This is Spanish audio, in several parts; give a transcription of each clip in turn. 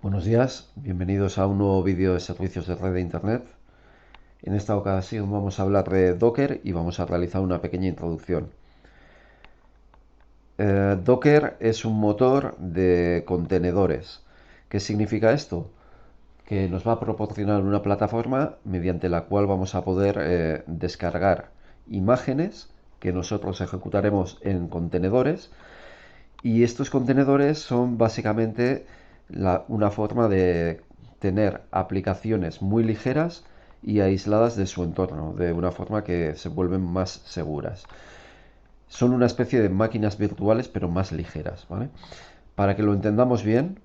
Buenos días, bienvenidos a un nuevo vídeo de servicios de red de Internet. En esta ocasión vamos a hablar de Docker y vamos a realizar una pequeña introducción. Docker es un motor de contenedores. ¿Qué significa esto? Que nos va a proporcionar una plataforma mediante la cual vamos a poder descargar imágenes que nosotros ejecutaremos en contenedores, y estos contenedores son básicamente una forma de tener aplicaciones muy ligeras y aisladas de su entorno, de una forma que se vuelven más seguras. Son una especie de máquinas virtuales, pero más ligeras, ¿vale? Para que lo entendamos bien,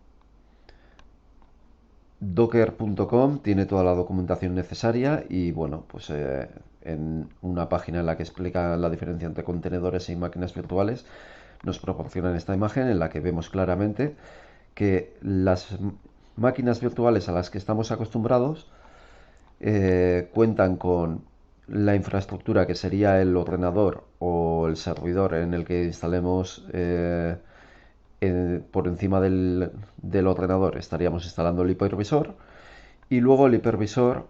docker.com tiene toda la documentación necesaria y bueno, pues en una página en la que explica la diferencia entre contenedores y máquinas virtuales, nos proporcionan esta imagen en la que vemos claramente que las máquinas virtuales a las que estamos acostumbrados cuentan con la infraestructura que sería el ordenador o el servidor en el que instalemos por encima del ordenador estaríamos instalando el hipervisor, y luego el hipervisor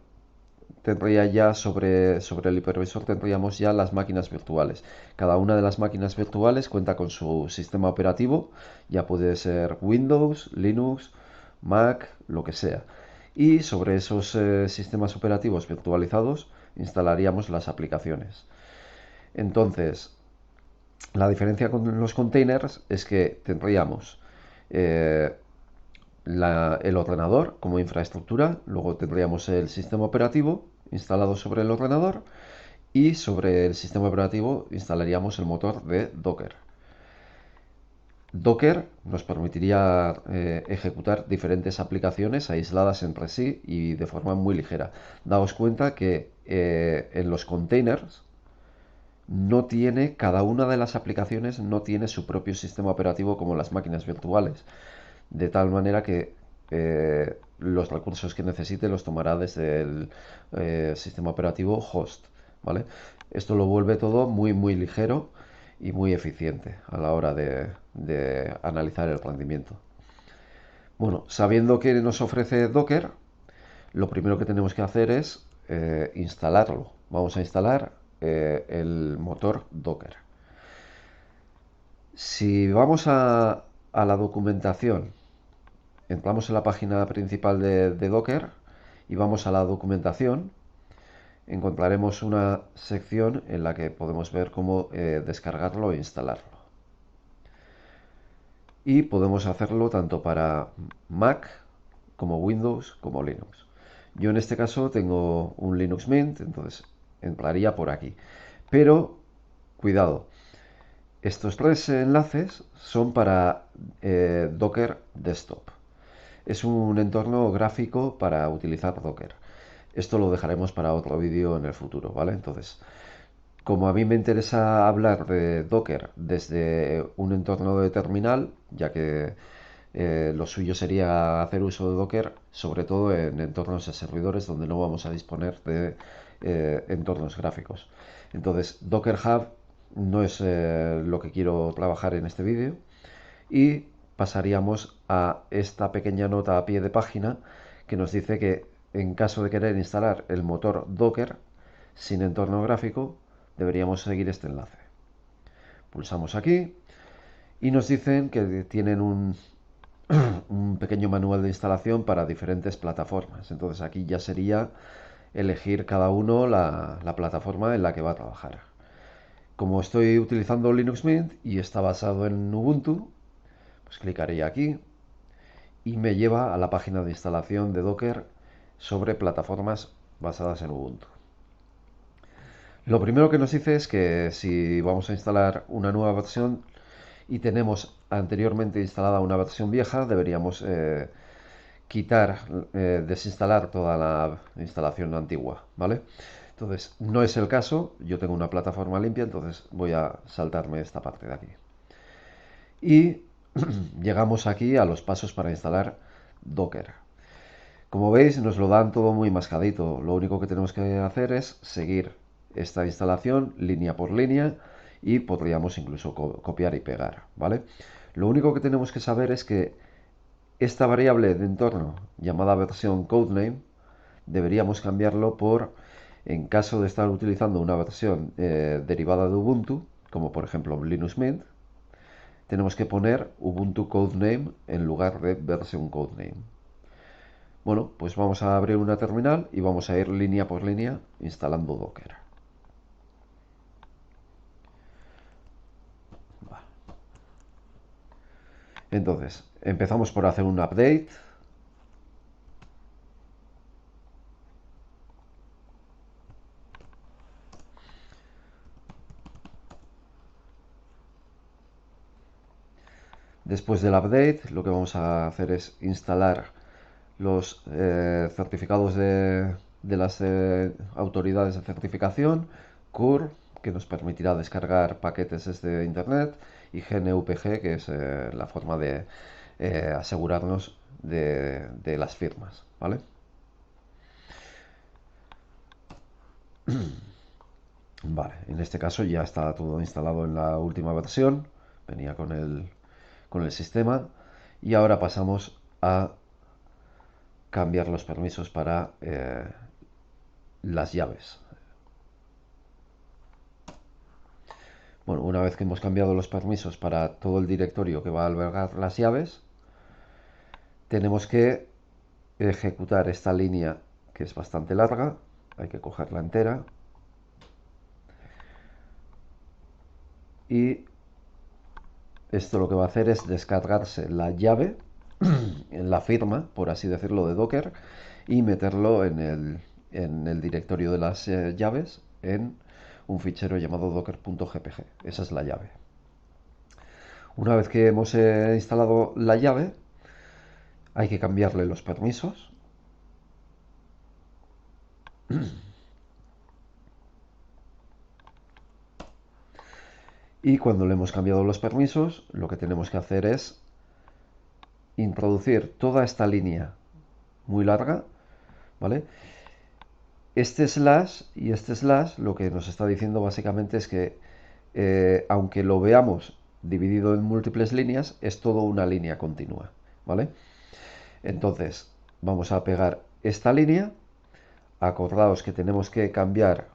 tendría ya sobre el hipervisor tendríamos ya las máquinas virtuales. Cada una de las máquinas virtuales cuenta con su sistema operativo, ya puede ser Windows, Linux, Mac, lo que sea. Y sobre esos sistemas operativos virtualizados instalaríamos las aplicaciones. Entonces, la diferencia con los containers es que tendríamos eh, el ordenador como infraestructura, luego tendríamos el sistema operativo instalado sobre el ordenador y sobre el sistema operativo instalaríamos el motor de Docker. Docker nos permitiría ejecutar diferentes aplicaciones aisladas entre sí y de forma muy ligera. Daos cuenta que en los containers cada una de las aplicaciones no tiene su propio sistema operativo como las máquinas virtuales, de tal manera que los recursos que necesite los tomará desde el sistema operativo host, ¿vale? Esto lo vuelve todo muy ligero y muy eficiente a la hora de analizar el rendimiento. Bueno, sabiendo que nos ofrece Docker, lo primero que tenemos que hacer es instalarlo. Vamos a instalar el motor Docker. Si vamos a la documentación, entramos en la página principal de Docker y vamos a la documentación, encontraremos una sección en la que podemos ver cómo descargarlo e instalarlo. Y podemos hacerlo tanto para Mac como Windows como Linux. Yo en este caso tengo un Linux Mint, entonces entraría por aquí. Pero, cuidado, estos tres enlaces son para Docker Desktop. Es un entorno gráfico para utilizar Docker. Esto lo dejaremos para otro vídeo en el futuro, ¿vale? Entonces, como a mí me interesa hablar de Docker desde un entorno de terminal, ya que lo suyo sería hacer uso de Docker, sobre todo en entornos de servidores donde no vamos a disponer de entornos gráficos. Entonces, Docker Hub no es lo que quiero trabajar en este vídeo, y pasaríamos a esta pequeña nota a pie de página que nos dice que en caso de querer instalar el motor Docker sin entorno gráfico, deberíamos seguir este enlace. Pulsamos aquí y nos dicen que tienen un pequeño manual de instalación para diferentes plataformas. Entonces aquí ya sería elegir cada uno la plataforma en la que va a trabajar. Como estoy utilizando Linux Mint y está basado en Ubuntu, pues clicaré aquí y me lleva a la página de instalación de Docker sobre plataformas basadas en Ubuntu. Lo primero que nos dice es que si vamos a instalar una nueva versión y tenemos anteriormente instalada una versión vieja, deberíamos desinstalar toda la instalación antigua, ¿vale? Entonces, no es el caso, yo tengo una plataforma limpia, entonces voy a saltarme esta parte de aquí. Y llegamos aquí a los pasos para instalar Docker. Como veis, nos lo dan todo muy mascadito. Lo único que tenemos que hacer es seguir esta instalación línea por línea y podríamos incluso copiar y pegar, ¿vale? Lo único que tenemos que saber es que esta variable de entorno llamada versión codename deberíamos cambiarlo por, en caso de estar utilizando una versión derivada de Ubuntu, como por ejemplo Linux Mint, tenemos que poner Ubuntu Codename en lugar de versión codename. Bueno, pues vamos a abrir una terminal y vamos a ir línea por línea instalando Docker. Entonces, empezamos por hacer un update. Después del update, lo que vamos a hacer es instalar los certificados de las autoridades de certificación, CUR, que nos permitirá descargar paquetes desde Internet, y GNUPG, que es la forma de asegurarnos de las firmas, ¿vale? Vale, en este caso ya está todo instalado en la última versión, venía con el sistema, y ahora pasamos a cambiar los permisos para las llaves. Bueno, una vez que hemos cambiado los permisos para todo el directorio que va a albergar las llaves, tenemos que ejecutar esta línea que es bastante larga, hay que cogerla entera, y esto lo que va a hacer es descargarse la llave, en la firma, por así decirlo, de Docker, y meterlo en el directorio de las llaves en un fichero llamado docker.gpg. Esa es la llave. Una vez que hemos instalado la llave, hay que cambiarle los permisos. Y cuando le hemos cambiado los permisos, lo que tenemos que hacer es introducir toda esta línea muy larga, ¿vale? Este slash y este slash lo que nos está diciendo básicamente es que aunque lo veamos dividido en múltiples líneas, es todo una línea continua, ¿vale? Entonces, vamos a pegar esta línea. Acordaos que tenemos que cambiar,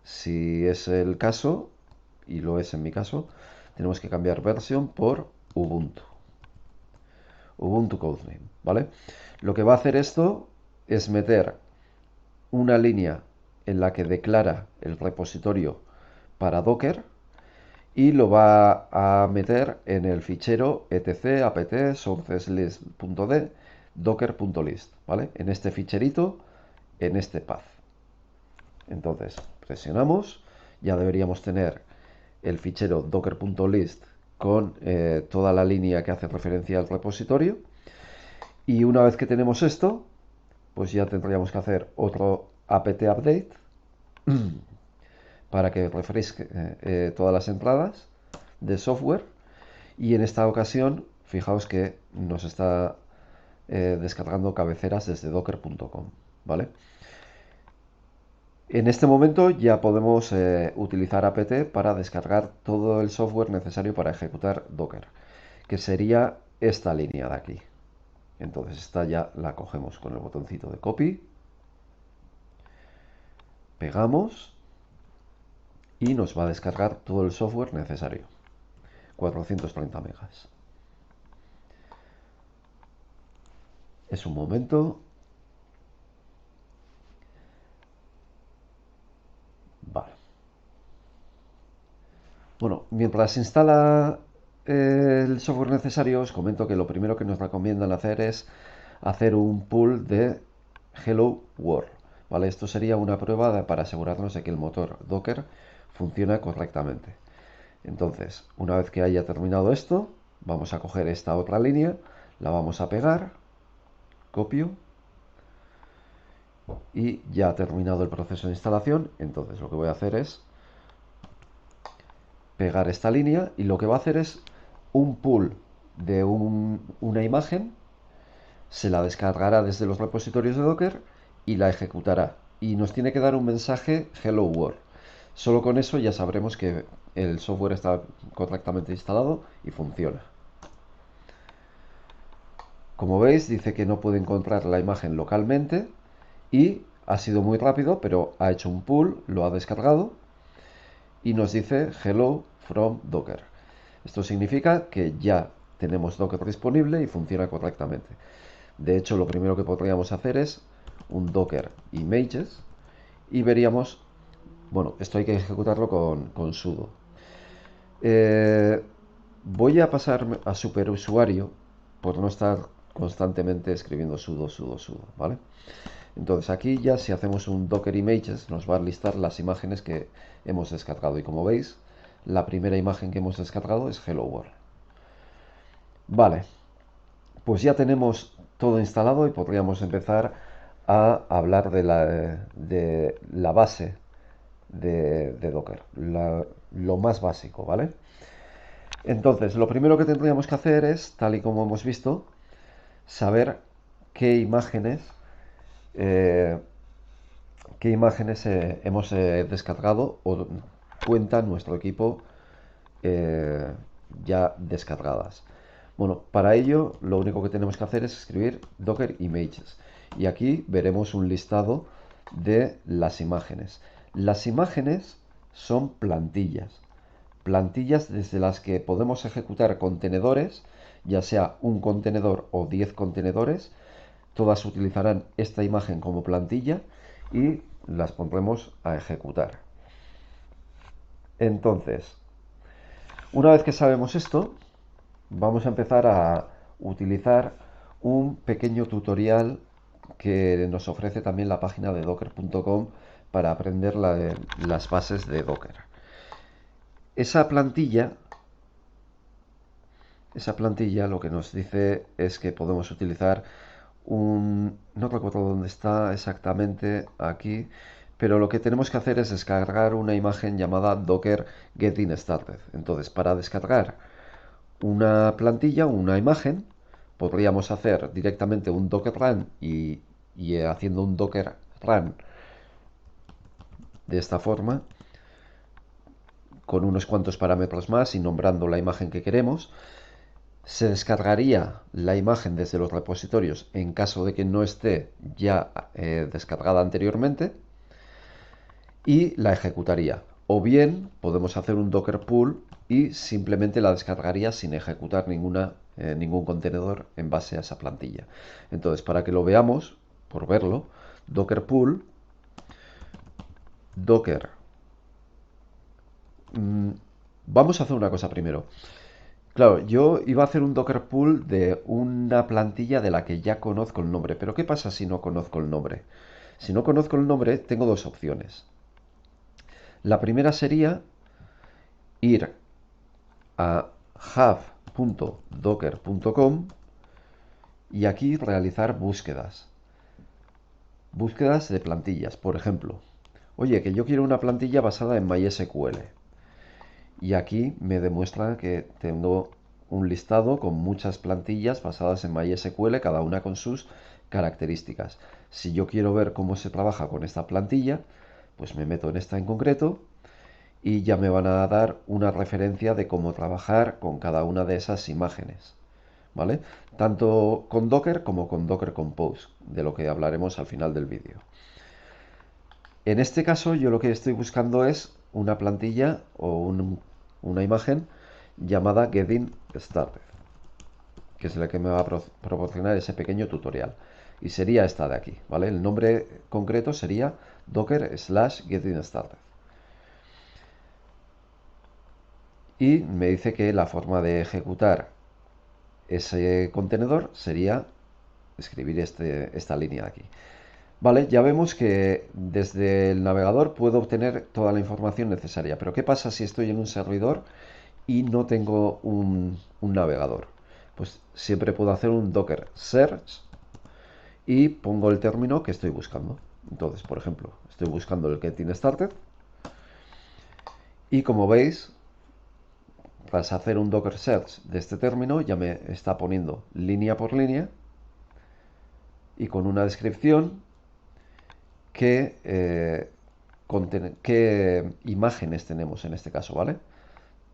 si es el caso, y lo es en mi caso, tenemos que cambiar versión por Ubuntu. Ubuntu Codename, ¿vale? Lo que va a hacer esto es meter una línea en la que declara el repositorio para Docker y lo va a meter en el fichero etc apt sourceslist.d docker.list, ¿vale? En este ficherito, en este path. Entonces, presionamos, ya deberíamos tener el fichero docker.list con toda la línea que hace referencia al repositorio. Y una vez que tenemos esto, pues ya tendríamos que hacer otro apt update para que refresque todas las entradas de software. Y en esta ocasión, fijaos que nos está descargando cabeceras desde docker.com, ¿vale? En este momento ya podemos utilizar apt para descargar todo el software necesario para ejecutar Docker, que sería esta línea de aquí. Entonces esta ya la cogemos con el botoncito de copy, pegamos y nos va a descargar todo el software necesario. 430 megas. Es un momento. Vale. Bueno, mientras se instala el software necesario, os comento que lo primero que nos recomiendan hacer es hacer un pull de Hello World. ¿Vale? Esto sería una prueba para asegurarnos de que el motor Docker funciona correctamente. Entonces, una vez que haya terminado esto, vamos a coger esta otra línea, la vamos a pegar, copio, y ya ha terminado el proceso de instalación. Entonces lo que voy a hacer es pegar esta línea y lo que va a hacer es un pull de una imagen, se la descargará desde los repositorios de Docker y la ejecutará. Y nos tiene que dar un mensaje Hello World. Solo con eso ya sabremos que el software está correctamente instalado y funciona. Como veis, dice que no puede encontrar la imagen localmente y ha sido muy rápido, pero ha hecho un pull, lo ha descargado y nos dice Hello from Docker. Esto significa que ya tenemos Docker disponible y funciona correctamente. De hecho, lo primero que podríamos hacer es un Docker images y veríamos, bueno, esto hay que ejecutarlo con sudo. Eh, Voy a pasar a superusuario por no estar constantemente escribiendo sudo, sudo, sudo, ¿vale? Entonces aquí ya si hacemos un docker images nos va a listar las imágenes que hemos descargado y como veis la primera imagen que hemos descargado es Hello World. Vale, pues ya tenemos todo instalado y podríamos empezar a hablar de la base de Docker, lo más básico, ¿vale? Entonces, lo primero que tendríamos que hacer es, tal y como hemos visto, saber qué imágenes, eh, hemos descargado o cuenta nuestro equipo eh, ya descargadas. Bueno, para ello lo único que tenemos que hacer es escribir Docker Images y aquí veremos un listado de las imágenes. Las imágenes son plantillas desde las que podemos ejecutar contenedores, ya sea un contenedor o 10 contenedores, todas utilizarán esta imagen como plantilla y las pondremos a ejecutar. Entonces, una vez que sabemos esto, vamos a empezar a utilizar un pequeño tutorial que nos ofrece también la página de docker.com para aprender las bases de Docker. Esa plantilla, esa plantilla lo que nos dice es que podemos utilizar no recuerdo dónde está exactamente aquí, pero lo que tenemos que hacer es descargar una imagen llamada Docker Getting Started. Entonces, para descargar una plantilla, una imagen, podríamos hacer directamente un Docker Run y haciendo un Docker Run de esta forma, con unos cuantos parámetros más y nombrando la imagen que queremos. Se descargaría la imagen desde los repositorios en caso de que no esté ya descargada anteriormente y la ejecutaría. O bien podemos hacer un Docker pull y simplemente la descargaría sin ejecutar ningún contenedor en base a esa plantilla. Entonces, para que lo veamos, por verlo, Docker pull, Docker. Vamos a hacer una cosa primero. Claro, yo iba a hacer un Docker pull de una plantilla de la que ya conozco el nombre, pero ¿qué pasa si no conozco el nombre? Si no conozco el nombre, tengo dos opciones. La primera sería ir a hub.docker.com y aquí realizar búsquedas. Búsquedas de plantillas, por ejemplo. Oye, que yo quiero una plantilla basada en MySQL. Y aquí me demuestra que tengo un listado con muchas plantillas basadas en MySQL, cada una con sus características. Si yo quiero ver cómo se trabaja con esta plantilla, pues me meto en esta en concreto y ya me van a dar una referencia de cómo trabajar con cada una de esas imágenes, ¿vale? Tanto con Docker como con Docker Compose, de lo que hablaremos al final del vídeo. En este caso yo lo que estoy buscando es una plantilla o una imagen llamada Getting Started, que es la que me va a proporcionar ese pequeño tutorial. Y sería esta de aquí, ¿vale? El nombre concreto sería Docker/Getting Started. Y me dice que la forma de ejecutar ese contenedor sería escribir esta línea de aquí. Vale, ya vemos que desde el navegador puedo obtener toda la información necesaria. Pero ¿qué pasa si estoy en un servidor y no tengo un navegador? Pues siempre puedo hacer un docker search y pongo el término que estoy buscando. Entonces, por ejemplo, estoy buscando el getting started y como veis, tras hacer un docker search de este término ya me está poniendo línea por línea y con una descripción qué imágenes tenemos en este caso, ¿vale?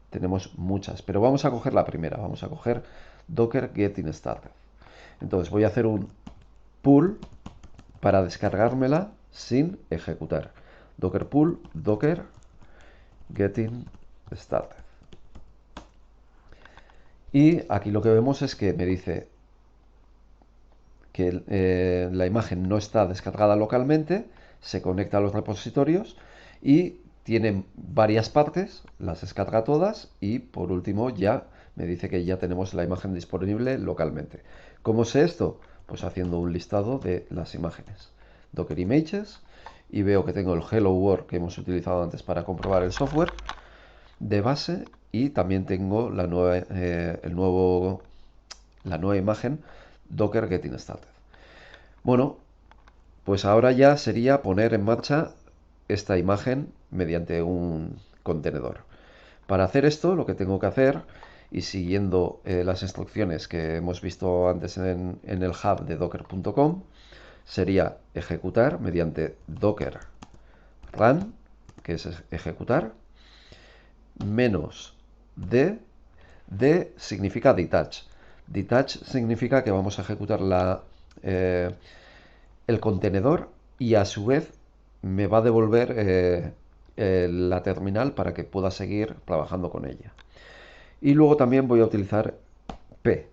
Tenemos muchas, pero vamos a coger la primera, vamos a coger Docker Getting Started. Entonces voy a hacer un pull para descargármela sin ejecutar. Docker pull, docker getting started. Y aquí lo que vemos es que me dice que la imagen no está descargada localmente, se conecta a los repositorios y tiene varias partes, las descarga todas y por último ya me dice que ya tenemos la imagen disponible localmente. ¿Cómo sé esto? Pues haciendo un listado de las imágenes. Docker Images y veo que tengo el Hello World que hemos utilizado antes para comprobar el software de base y también tengo la nueva imagen Docker Getting Started. Bueno, pues ahora ya sería poner en marcha esta imagen mediante un contenedor. Para hacer esto, lo que tengo que hacer, y siguiendo las instrucciones que hemos visto antes en el hub de docker.com, sería ejecutar mediante docker run, que es ejecutar, menos d, d significa detach. Detach significa que vamos a ejecutar el contenedor y a su vez me va a devolver la terminal para que pueda seguir trabajando con ella. Y luego también voy a utilizar P.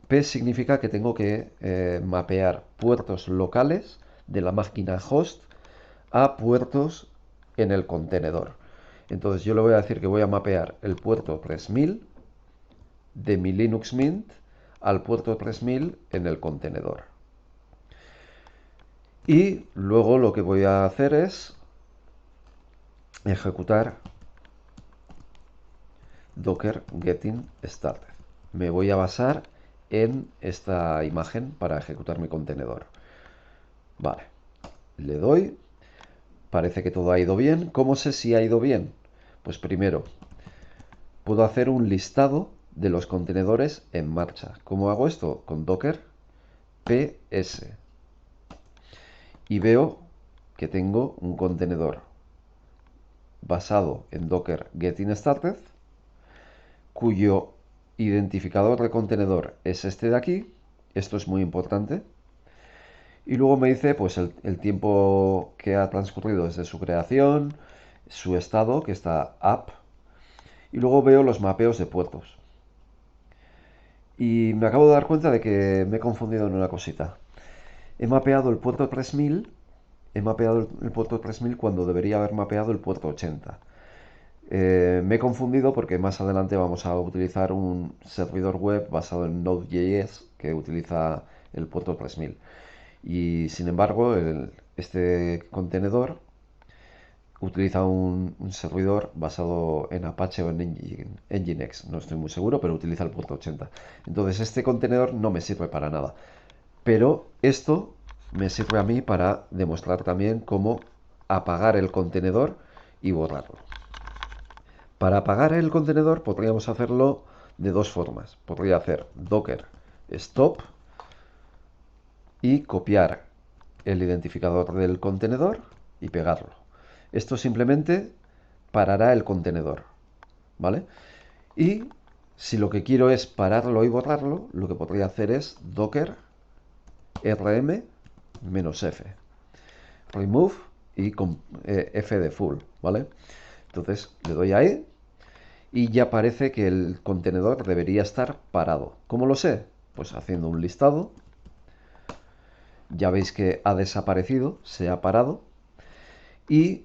P significa que tengo que mapear puertos locales de la máquina host a puertos en el contenedor. Entonces yo le voy a decir que voy a mapear el puerto 3000 de mi Linux Mint al puerto 3000 en el contenedor. Y luego lo que voy a hacer es ejecutar docker getting started. Me voy a basar en esta imagen para ejecutar mi contenedor. Vale, le doy. Parece que todo ha ido bien. ¿Cómo sé si ha ido bien? Pues primero, puedo hacer un listado de los contenedores en marcha. ¿Cómo hago esto? Con docker ps. Y veo que tengo un contenedor basado en docker getting started, cuyo identificador de contenedor es este de aquí. Esto es muy importante. Y luego me dice pues el tiempo que ha transcurrido desde su creación, su estado, que está up, y luego veo los mapeos de puertos. Y me acabo de dar cuenta de que me he confundido en una cosita. He mapeado el puerto 3000, he mapeado el puerto 3000 cuando debería haber mapeado el puerto 80. Me he confundido porque más adelante vamos a utilizar un servidor web basado en Node.js que utiliza el puerto 3000. Y sin embargo, este contenedor utiliza un servidor basado en Apache o en Nginx. No estoy muy seguro, pero utiliza el puerto 80. Entonces este contenedor no me sirve para nada. Pero esto me sirve a mí para demostrar también cómo apagar el contenedor y borrarlo. Para apagar el contenedor podríamos hacerlo de dos formas. Podría hacer docker stop y copiar el identificador del contenedor y pegarlo. Esto simplemente parará el contenedor, ¿vale? Y si lo que quiero es pararlo y borrarlo, lo que podría hacer es docker rm-f remove y con f de full, ¿vale? Entonces le doy ahí y ya parece que el contenedor debería estar parado. ¿Cómo lo sé? Pues haciendo un listado. Ya veis que ha desaparecido, se ha parado. Y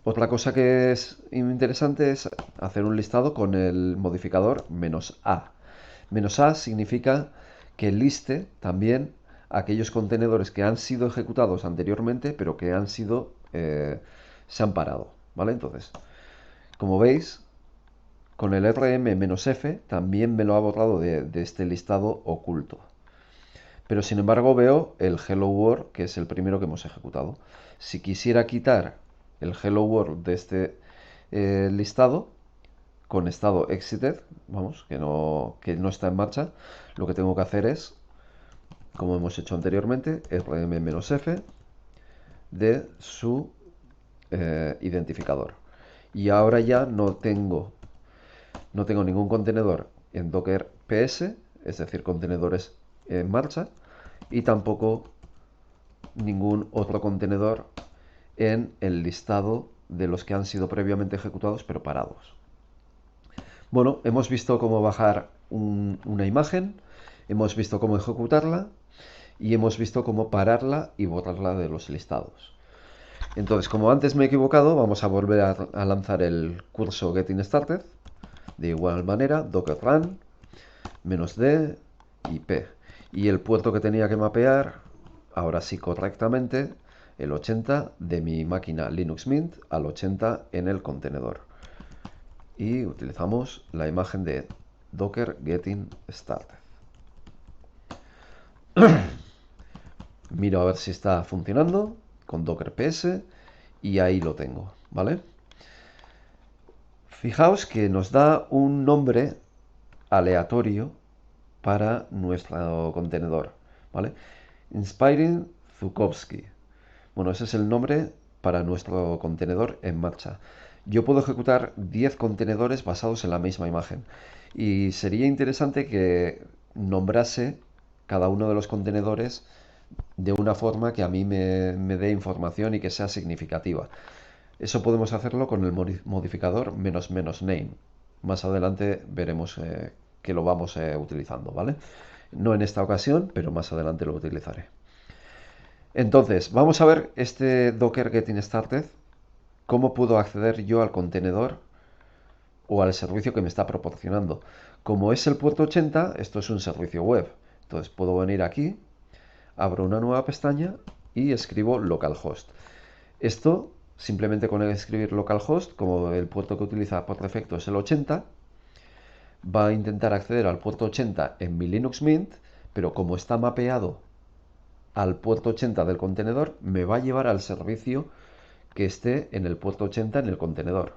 otra cosa que es interesante es hacer un listado con el modificador "-a". "-a" significa que liste también aquellos contenedores que han sido ejecutados anteriormente, pero que se han parado, ¿vale? Entonces, como veis, con el rm-f también me lo ha borrado de este listado oculto. Pero sin embargo veo el Hello World, que es el primero que hemos ejecutado. Si quisiera quitar el Hello World de este listado, con estado exited, vamos, que no está en marcha, lo que tengo que hacer es, como hemos hecho anteriormente, rm-f de su identificador. Y ahora ya no tengo ningún contenedor en docker ps, es decir, contenedores en marcha, y tampoco ningún otro contenedor en el listado de los que han sido previamente ejecutados pero parados. Bueno, hemos visto cómo bajar una imagen, hemos visto cómo ejecutarla y hemos visto cómo pararla y borrarla de los listados. Entonces, como antes me he equivocado, vamos a volver a lanzar el curso Getting Started. De igual manera, docker run, -d y p. Y el puerto que tenía que mapear, ahora sí correctamente, el 80 de mi máquina Linux Mint al 80 en el contenedor. Y utilizamos la imagen de Docker Getting Started. Miro a ver si está funcionando con Docker PS y ahí lo tengo, ¿vale? Fijaos que nos da un nombre aleatorio para nuestro contenedor, ¿vale? Inspiring Zukovsky. Bueno, ese es el nombre para nuestro contenedor en marcha. Yo puedo ejecutar 10 contenedores basados en la misma imagen y sería interesante que nombrase cada uno de los contenedores de una forma que a mí me dé información y que sea significativa. Eso podemos hacerlo con el modificador "-name". Más adelante veremos que lo vamos utilizando, ¿vale? No en esta ocasión, pero más adelante lo utilizaré. Entonces, vamos a ver este Docker Getting Started, cómo puedo acceder yo al contenedor o al servicio que me está proporcionando. Como es el puerto 80, esto es un servicio web. Entonces puedo venir aquí, abro una nueva pestaña y escribo localhost. Esto, simplemente con escribir localhost, como el puerto que utiliza por defecto es el 80, va a intentar acceder al puerto 80 en mi Linux Mint, pero como está mapeado al puerto 80 del contenedor, me va a llevar al servicio que esté en el puerto 80 en el contenedor.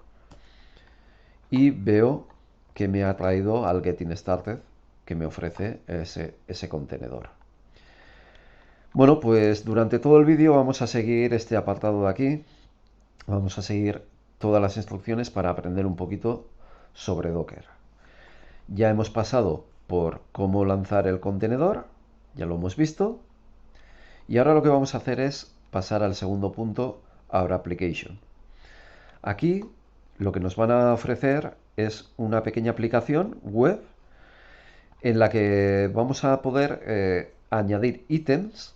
Y veo que me ha traído al Getting Started, que me ofrece ese contenedor. Bueno, pues durante todo el vídeo vamos a seguir este apartado de aquí. Vamos a seguir todas las instrucciones para aprender un poquito sobre Docker. Ya hemos pasado por cómo lanzar el contenedor, ya lo hemos visto. Y ahora lo que vamos a hacer es pasar al segundo punto, Our Application. Aquí lo que nos van a ofrecer es una pequeña aplicación web en la que vamos a poder añadir ítems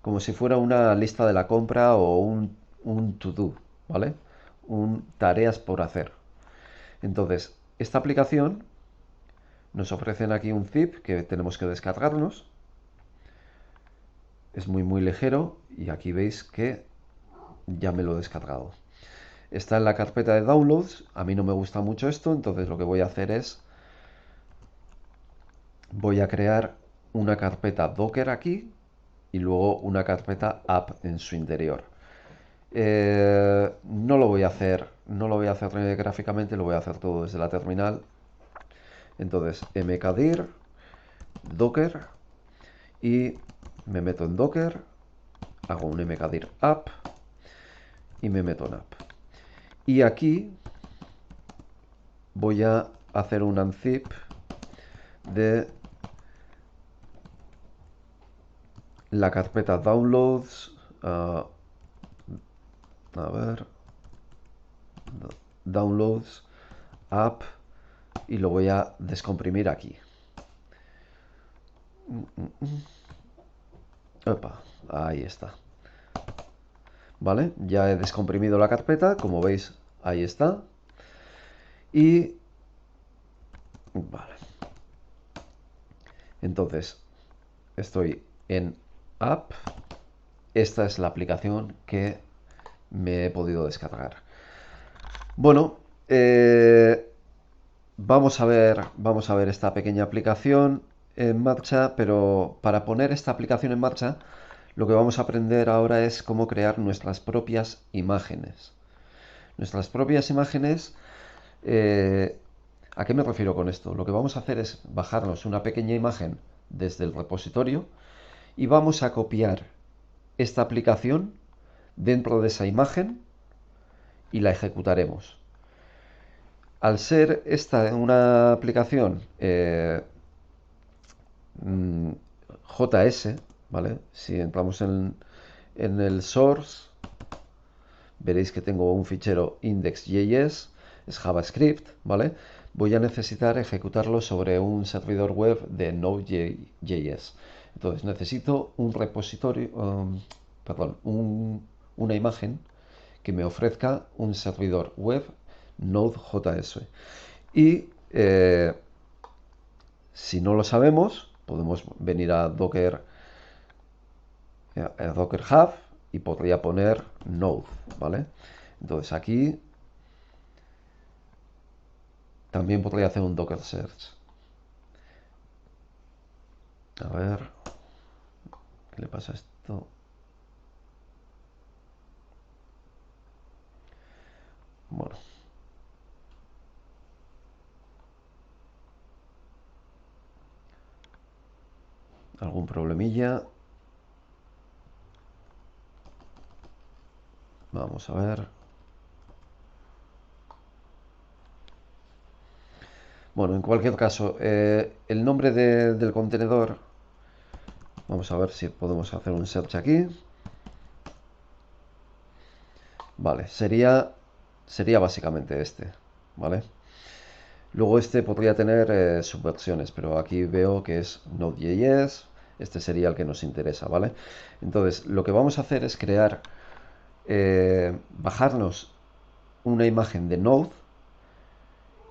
como si fuera una lista de la compra o un to-do, ¿vale? Tareas por hacer. Entonces, esta aplicación nos ofrecen aquí un zip que tenemos que descargarnos. Es muy ligero y aquí veis que ya me lo he descargado. Está en la carpeta de downloads. A mí no me gusta mucho esto, entonces lo que voy a hacer es voy a crear una carpeta Docker aquí y luego una carpeta app en su interior. No lo voy a hacer gráficamente, lo voy a hacer todo desde la terminal. Entonces mkdir docker y me meto en Docker, hago un mkdir app y me meto en app. Y aquí voy a hacer un unzip de la carpeta downloads, a ver, downloads, app, y lo voy a descomprimir aquí. Opa, ahí está. Vale, ya he descomprimido la carpeta, como veis, ahí está. Y vale. Entonces, estoy en app. Esta es la aplicación que me he podido descargar. Bueno, vamos a ver esta pequeña aplicación en marcha, pero para poner esta aplicación en marcha, lo que vamos a aprender ahora es cómo crear nuestras propias imágenes. Nuestras propias imágenes, ¿a qué me refiero con esto? Lo que vamos a hacer es bajarnos una pequeña imagen desde el repositorio y vamos a copiar esta aplicación dentro de esa imagen y la ejecutaremos. Al ser esta una aplicación JS, ¿vale? Si entramos en el source, veréis que tengo un fichero index.js, es JavaScript, ¿vale? Voy a necesitar ejecutarlo sobre un servidor web de Node.js. Entonces necesito un repositorio, perdón, una imagen que me ofrezca un servidor web Node.js. Y si no lo sabemos, podemos venir a Docker Hub y podría poner Node, ¿vale? Entonces aquí también podría hacer un Docker Search. A ver, ¿qué le pasa a esto? Bueno, algún problemilla. Vamos a ver. Bueno, en cualquier caso, el nombre del contenedor, vamos a ver si podemos hacer un search aquí. Vale, sería básicamente este, ¿vale? Luego este podría tener subversiones, pero aquí veo que es Node.js, este sería el que nos interesa, ¿vale? Entonces, lo que vamos a hacer es bajarnos una imagen de Node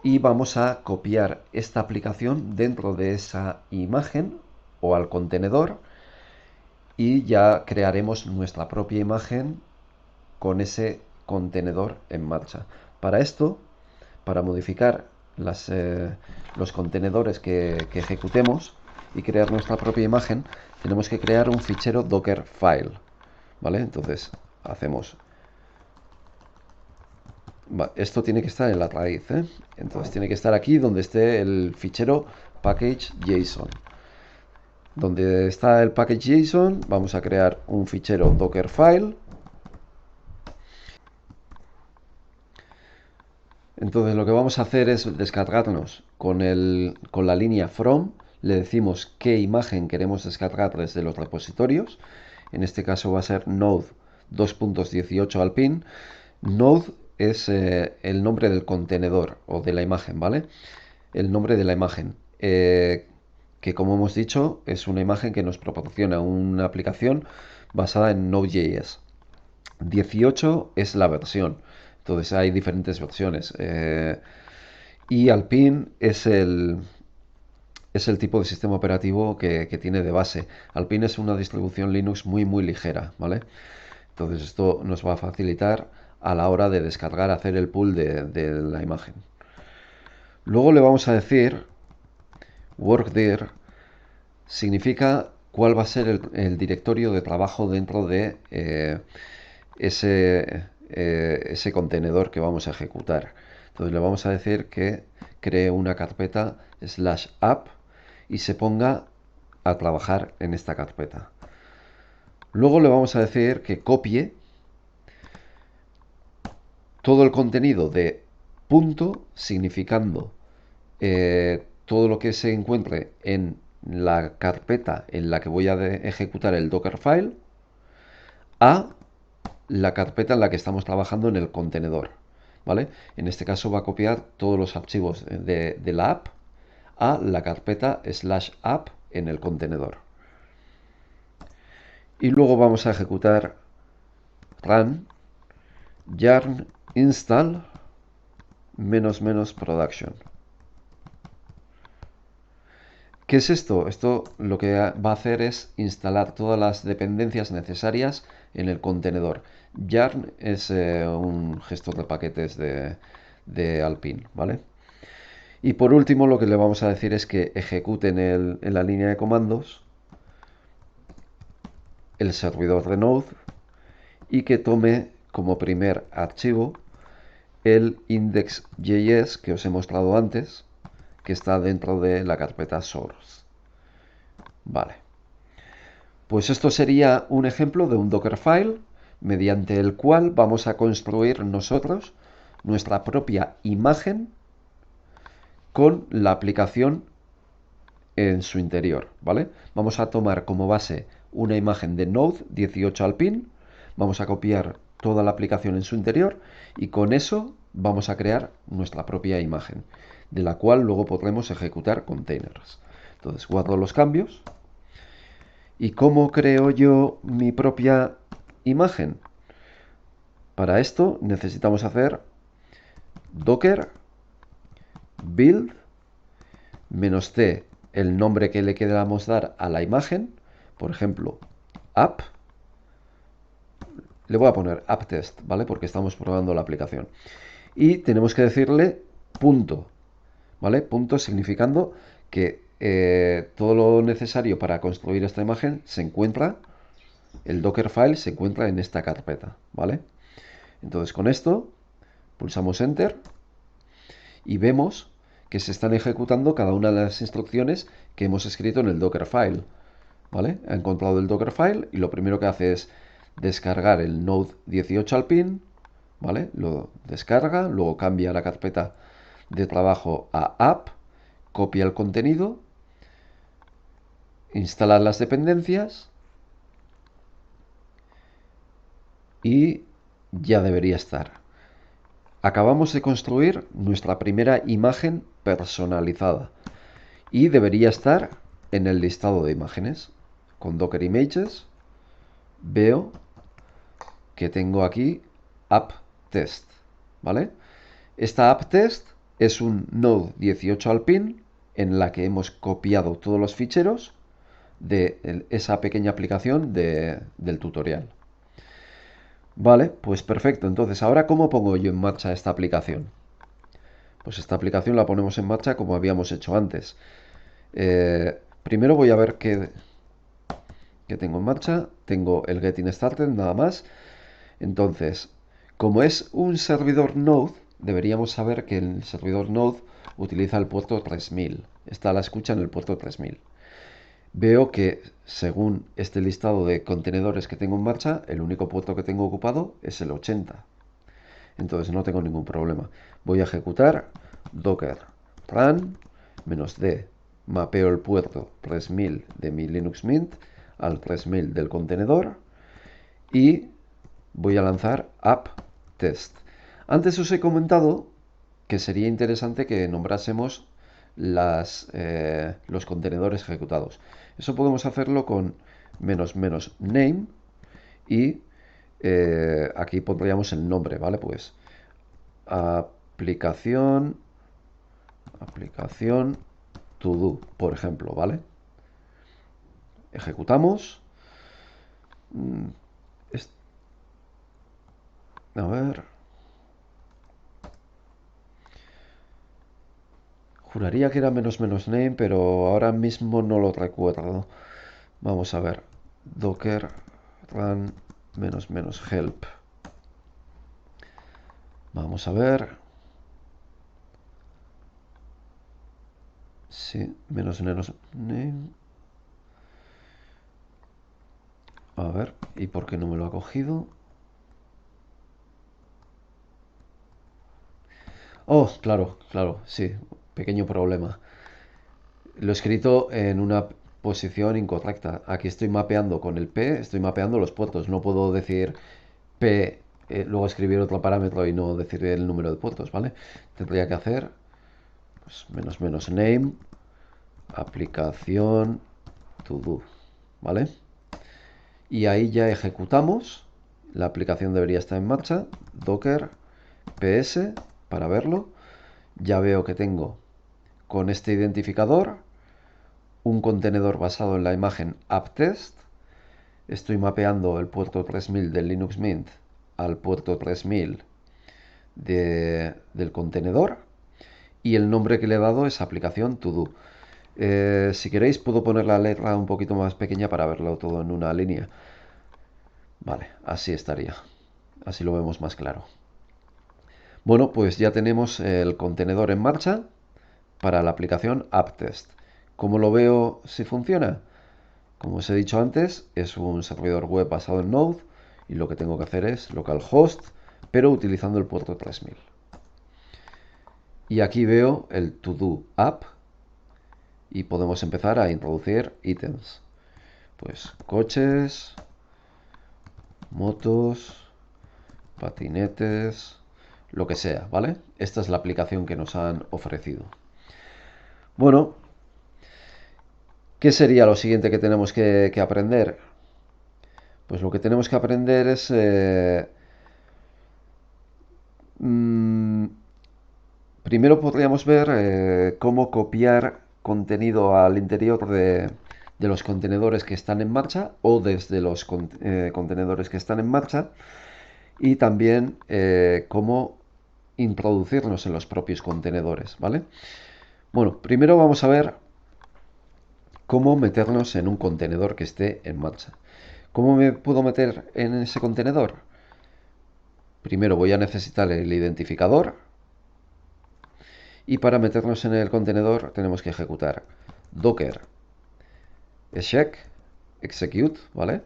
y vamos a copiar esta aplicación dentro de esa imagen o al contenedor y ya crearemos nuestra propia imagen con ese contenedor en marcha. Para esto, para modificar los contenedores que ejecutemos y crear nuestra propia imagen, tenemos que crear un fichero Dockerfile, ¿vale? Entonces hacemos... esto tiene que estar en la raíz, ¿eh? Entonces tiene que estar aquí donde esté el fichero package.json. Donde está el package.json vamos a crear un fichero Dockerfile. Entonces lo que vamos a hacer es descargarnos con la línea from, le decimos qué imagen queremos descargar desde los repositorios. En este caso va a ser Node 2.18 Alpine. Node es el nombre del contenedor o de la imagen, ¿vale? El nombre de la imagen, que como hemos dicho es una imagen que nos proporciona una aplicación basada en Node.js. 18 es la versión. Entonces hay diferentes versiones. Y Alpine es el tipo de sistema operativo que tiene de base. Alpine es una distribución Linux muy ligera, ¿vale? Entonces esto nos va a facilitar a la hora de descargar, hacer el pull de la imagen. Luego le vamos a decir workdir significa cuál va a ser el directorio de trabajo dentro de ese contenedor que vamos a ejecutar. Entonces le vamos a decir que cree una carpeta /app y se ponga a trabajar en esta carpeta. Luego le vamos a decir que copie todo el contenido de punto, significando todo lo que se encuentre en la carpeta en la que voy a ejecutar el Dockerfile, a la carpeta en la que estamos trabajando en el contenedor, ¿vale? En este caso va a copiar todos los archivos de la app a la carpeta /app en el contenedor. Y luego vamos a ejecutar run yarn install -production. ¿Qué es esto? Esto lo que va a hacer es instalar todas las dependencias necesarias en el contenedor. Yarn es un gestor de paquetes de Alpine, ¿vale? Y por último lo que le vamos a decir es que ejecute en la línea de comandos el servidor de Node y que tome como primer archivo el index.js que os he mostrado antes, que está dentro de la carpeta source. Vale. Pues esto sería un ejemplo de un Dockerfile mediante el cual vamos a construir nosotros nuestra propia imagen con la aplicación en su interior, ¿vale? Vamos a tomar como base una imagen de Node 18 Alpine, vamos a copiar toda la aplicación en su interior y con eso vamos a crear nuestra propia imagen, de la cual luego podremos ejecutar containers. Entonces guardo los cambios. ¿Y cómo creo yo mi propia imagen? Para esto necesitamos hacer docker build -t, el nombre que le queramos dar a la imagen, por ejemplo, app. Le voy a poner apptest, ¿vale? Porque estamos probando la aplicación. Y tenemos que decirle punto, ¿vale? Punto significando que todo lo necesario para construir esta imagen se encuentra, el Dockerfile se encuentra en esta carpeta, ¿vale? Entonces con esto pulsamos Enter y vemos que se están ejecutando cada una de las instrucciones que hemos escrito en el Dockerfile, ¿vale? Ha encontrado el Dockerfile y lo primero que hace es descargar el Node 18 Alpine, ¿vale? Lo descarga, luego cambia la carpeta de trabajo a app, copia el contenido, instala las dependencias y ya debería estar. Acabamos de construir nuestra primera imagen personalizada y debería estar en el listado de imágenes. Con Docker Images veo que tengo aquí app test, ¿vale? Esta app test es un Node 18 Alpine en la que hemos copiado todos los ficheros de esa pequeña aplicación del tutorial. Vale, pues perfecto. Entonces, ¿ahora cómo pongo yo en marcha esta aplicación? Pues esta aplicación la ponemos en marcha como habíamos hecho antes. Primero voy a ver qué tengo en marcha. Tengo el Getting Started nada más. Entonces, como es un servidor Node, deberíamos saber que el servidor Node utiliza el puerto 3000. Está a la escucha en el puerto 3000. Veo que según este listado de contenedores que tengo en marcha, el único puerto que tengo ocupado es el 80. Entonces no tengo ningún problema. Voy a ejecutar docker run -d. Mapeo el puerto 3000 de mi Linux Mint al 3000 del contenedor y voy a lanzar app test. Antes os he comentado que sería interesante que nombrásemos los contenedores ejecutados. Eso podemos hacerlo con --name y aquí pondríamos el nombre, ¿vale? Pues aplicación to do, por ejemplo, ¿vale? Ejecutamos. A ver. Juraría que era --name, pero ahora mismo no lo recuerdo. Vamos a ver. Docker run --help. Vamos a ver. Sí, --name. A ver, ¿y por qué no me lo ha cogido? Oh, claro, claro, sí, pequeño problema. Lo he escrito en una posición incorrecta. Aquí estoy mapeando con el P, estoy mapeando los puertos. No puedo decir P, luego escribir otro parámetro y no decir el número de puertos, ¿vale? Tendría que hacer pues, --name, aplicación to do, ¿vale? Y ahí ya ejecutamos. La aplicación debería estar en marcha. Docker ps para verlo. Ya veo que tengo con este identificador un contenedor basado en la imagen apptest. Estoy mapeando el puerto 3000 del Linux Mint al puerto 3000 del contenedor y el nombre que le he dado es aplicación to do. Si queréis puedo poner la letra un poquito más pequeña para verlo todo en una línea. Vale, así estaría. Así lo vemos más claro. Bueno, pues ya tenemos el contenedor en marcha para la aplicación apptest. ¿Cómo lo veo si funciona? Como os he dicho antes, es un servidor web basado en Node y lo que tengo que hacer es localhost, pero utilizando el puerto 3000. Y aquí veo el to do app y podemos empezar a introducir ítems. Pues coches, motos, patinetes, lo que sea, ¿vale? Esta es la aplicación que nos han ofrecido. Bueno, ¿qué sería lo siguiente que tenemos que aprender? Pues lo que tenemos que aprender es mm, primero podríamos ver cómo copiar contenido al interior de los contenedores que están en marcha o desde los contenedores que están en marcha, y también cómo introducirnos en los propios contenedores, ¿vale? Bueno, primero vamos a ver cómo meternos en un contenedor que esté en marcha. ¿Cómo me puedo meter en ese contenedor? Primero voy a necesitar el identificador, y para meternos en el contenedor tenemos que ejecutar docker check execute, ¿vale?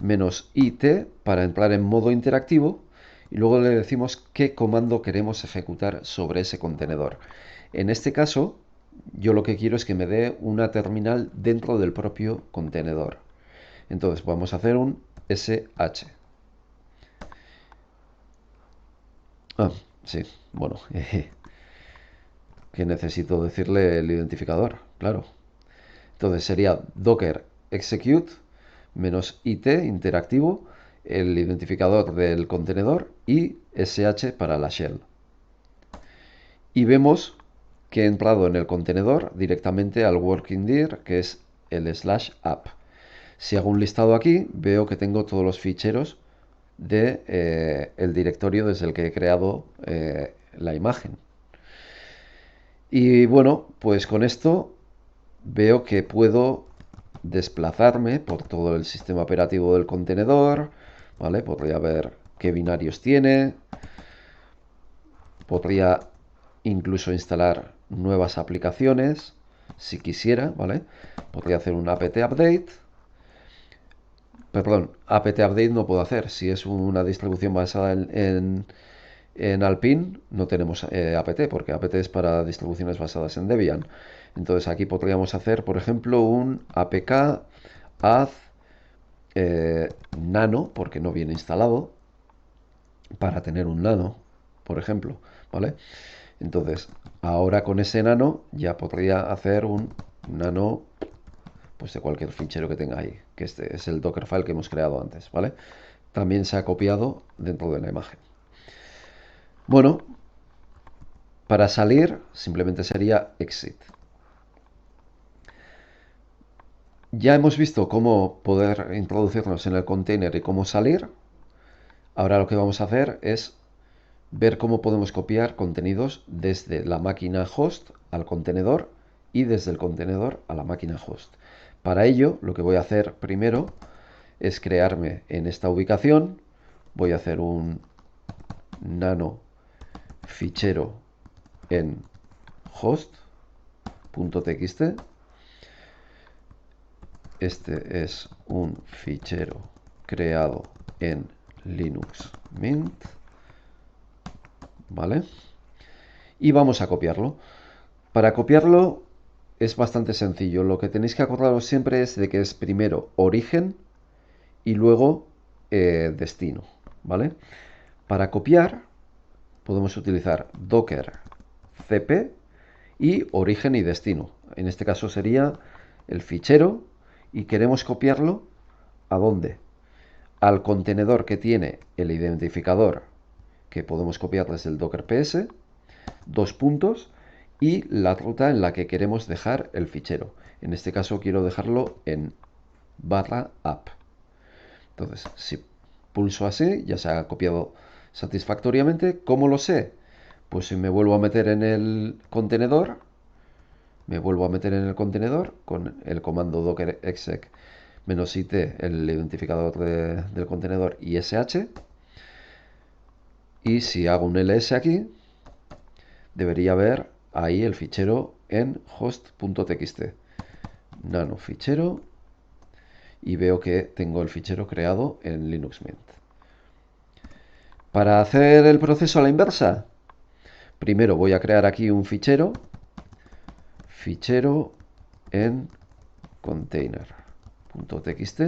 Menos "-it" para entrar en modo interactivo, y luego le decimos qué comando queremos ejecutar sobre ese contenedor. En este caso, yo lo que quiero es que me dé una terminal dentro del propio contenedor. Entonces vamos a hacer un sh. Ah, sí, bueno, que necesito decirle el identificador, claro. Entonces sería docker execute menos "-it" interactivo, el identificador del contenedor, y sh para la shell. Y vemos que he entrado en el contenedor directamente al working dir, que es el /app. Si hago un listado aquí, veo que tengo todos los ficheros de el directorio desde el que he creado la imagen. Y bueno, pues con esto veo que puedo desplazarme por todo el sistema operativo del contenedor, ¿vale? Podría ver qué binarios tiene, podría incluso instalar nuevas aplicaciones si quisiera, ¿vale? Podría hacer un apt update. Perdón, apt update no puedo hacer. Si es una distribución basada en Alpine, no tenemos apt, porque apt es para distribuciones basadas en Debian. Entonces aquí podríamos hacer, por ejemplo, un apk add nano, porque no viene instalado, para tener un nano, por ejemplo, ¿vale? Entonces, ahora con ese nano ya podría hacer un nano, pues de cualquier fichero que tenga ahí, que este es el Dockerfile que hemos creado antes, ¿vale? También se ha copiado dentro de la imagen. Bueno, para salir simplemente sería exit. Ya hemos visto cómo poder introducirnos en el container y cómo salir. Ahora lo que vamos a hacer es ver cómo podemos copiar contenidos desde la máquina host al contenedor y desde el contenedor a la máquina host. Para ello, lo que voy a hacer primero es crearme en esta ubicación. Voy a hacer un nano fichero en host.txt. Este es un fichero creado en Linux Mint, ¿vale? Y vamos a copiarlo. Para copiarlo es bastante sencillo. Lo que tenéis que acordaros siempre es de que es primero origen y luego destino, ¿vale? Para copiar podemos utilizar docker cp y origen y destino. En este caso sería el fichero, y queremos copiarlo ¿a dónde? Al contenedor que tiene el identificador, que podemos copiar desde el docker ps, dos puntos, y la ruta en la que queremos dejar el fichero. En este caso quiero dejarlo en /app. Entonces, si pulso así, ya se ha copiado satisfactoriamente. ¿Cómo lo sé? Pues si me vuelvo a meter en el contenedor, con el comando docker exec -it, el identificador del contenedor, y sh. Y si hago un ls aquí, debería ver ahí el fichero en host.txt. Nano fichero, y veo que tengo el fichero creado en Linux Mint. Para hacer el proceso a la inversa, primero voy a crear aquí un fichero en container.txt,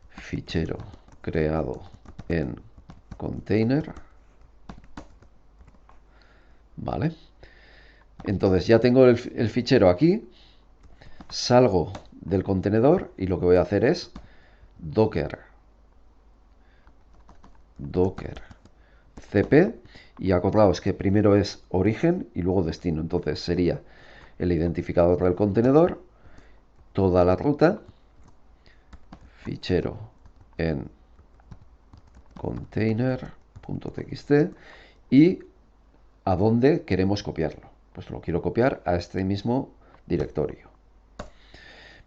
fichero creado en container, ¿vale? Entonces ya tengo el fichero aquí, salgo del contenedor y lo que voy a hacer es docker cp, y acordaos que primero es origen y luego destino, entonces sería el identificador del contenedor, toda la ruta, fichero en container.txt y a dónde queremos copiarlo. Pues lo quiero copiar a este mismo directorio.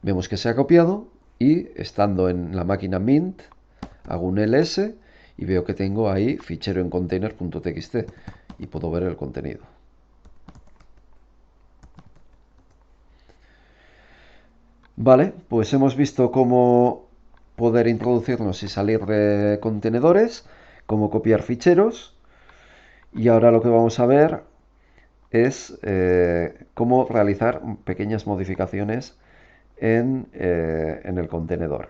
Vemos que se ha copiado y estando en la máquina Mint hago un ls y veo que tengo ahí fichero en container.txt y puedo ver el contenido. Vale, pues hemos visto cómo poder introducirnos y salir de contenedores, cómo copiar ficheros, y ahora lo que vamos a ver es cómo realizar pequeñas modificaciones en el contenedor.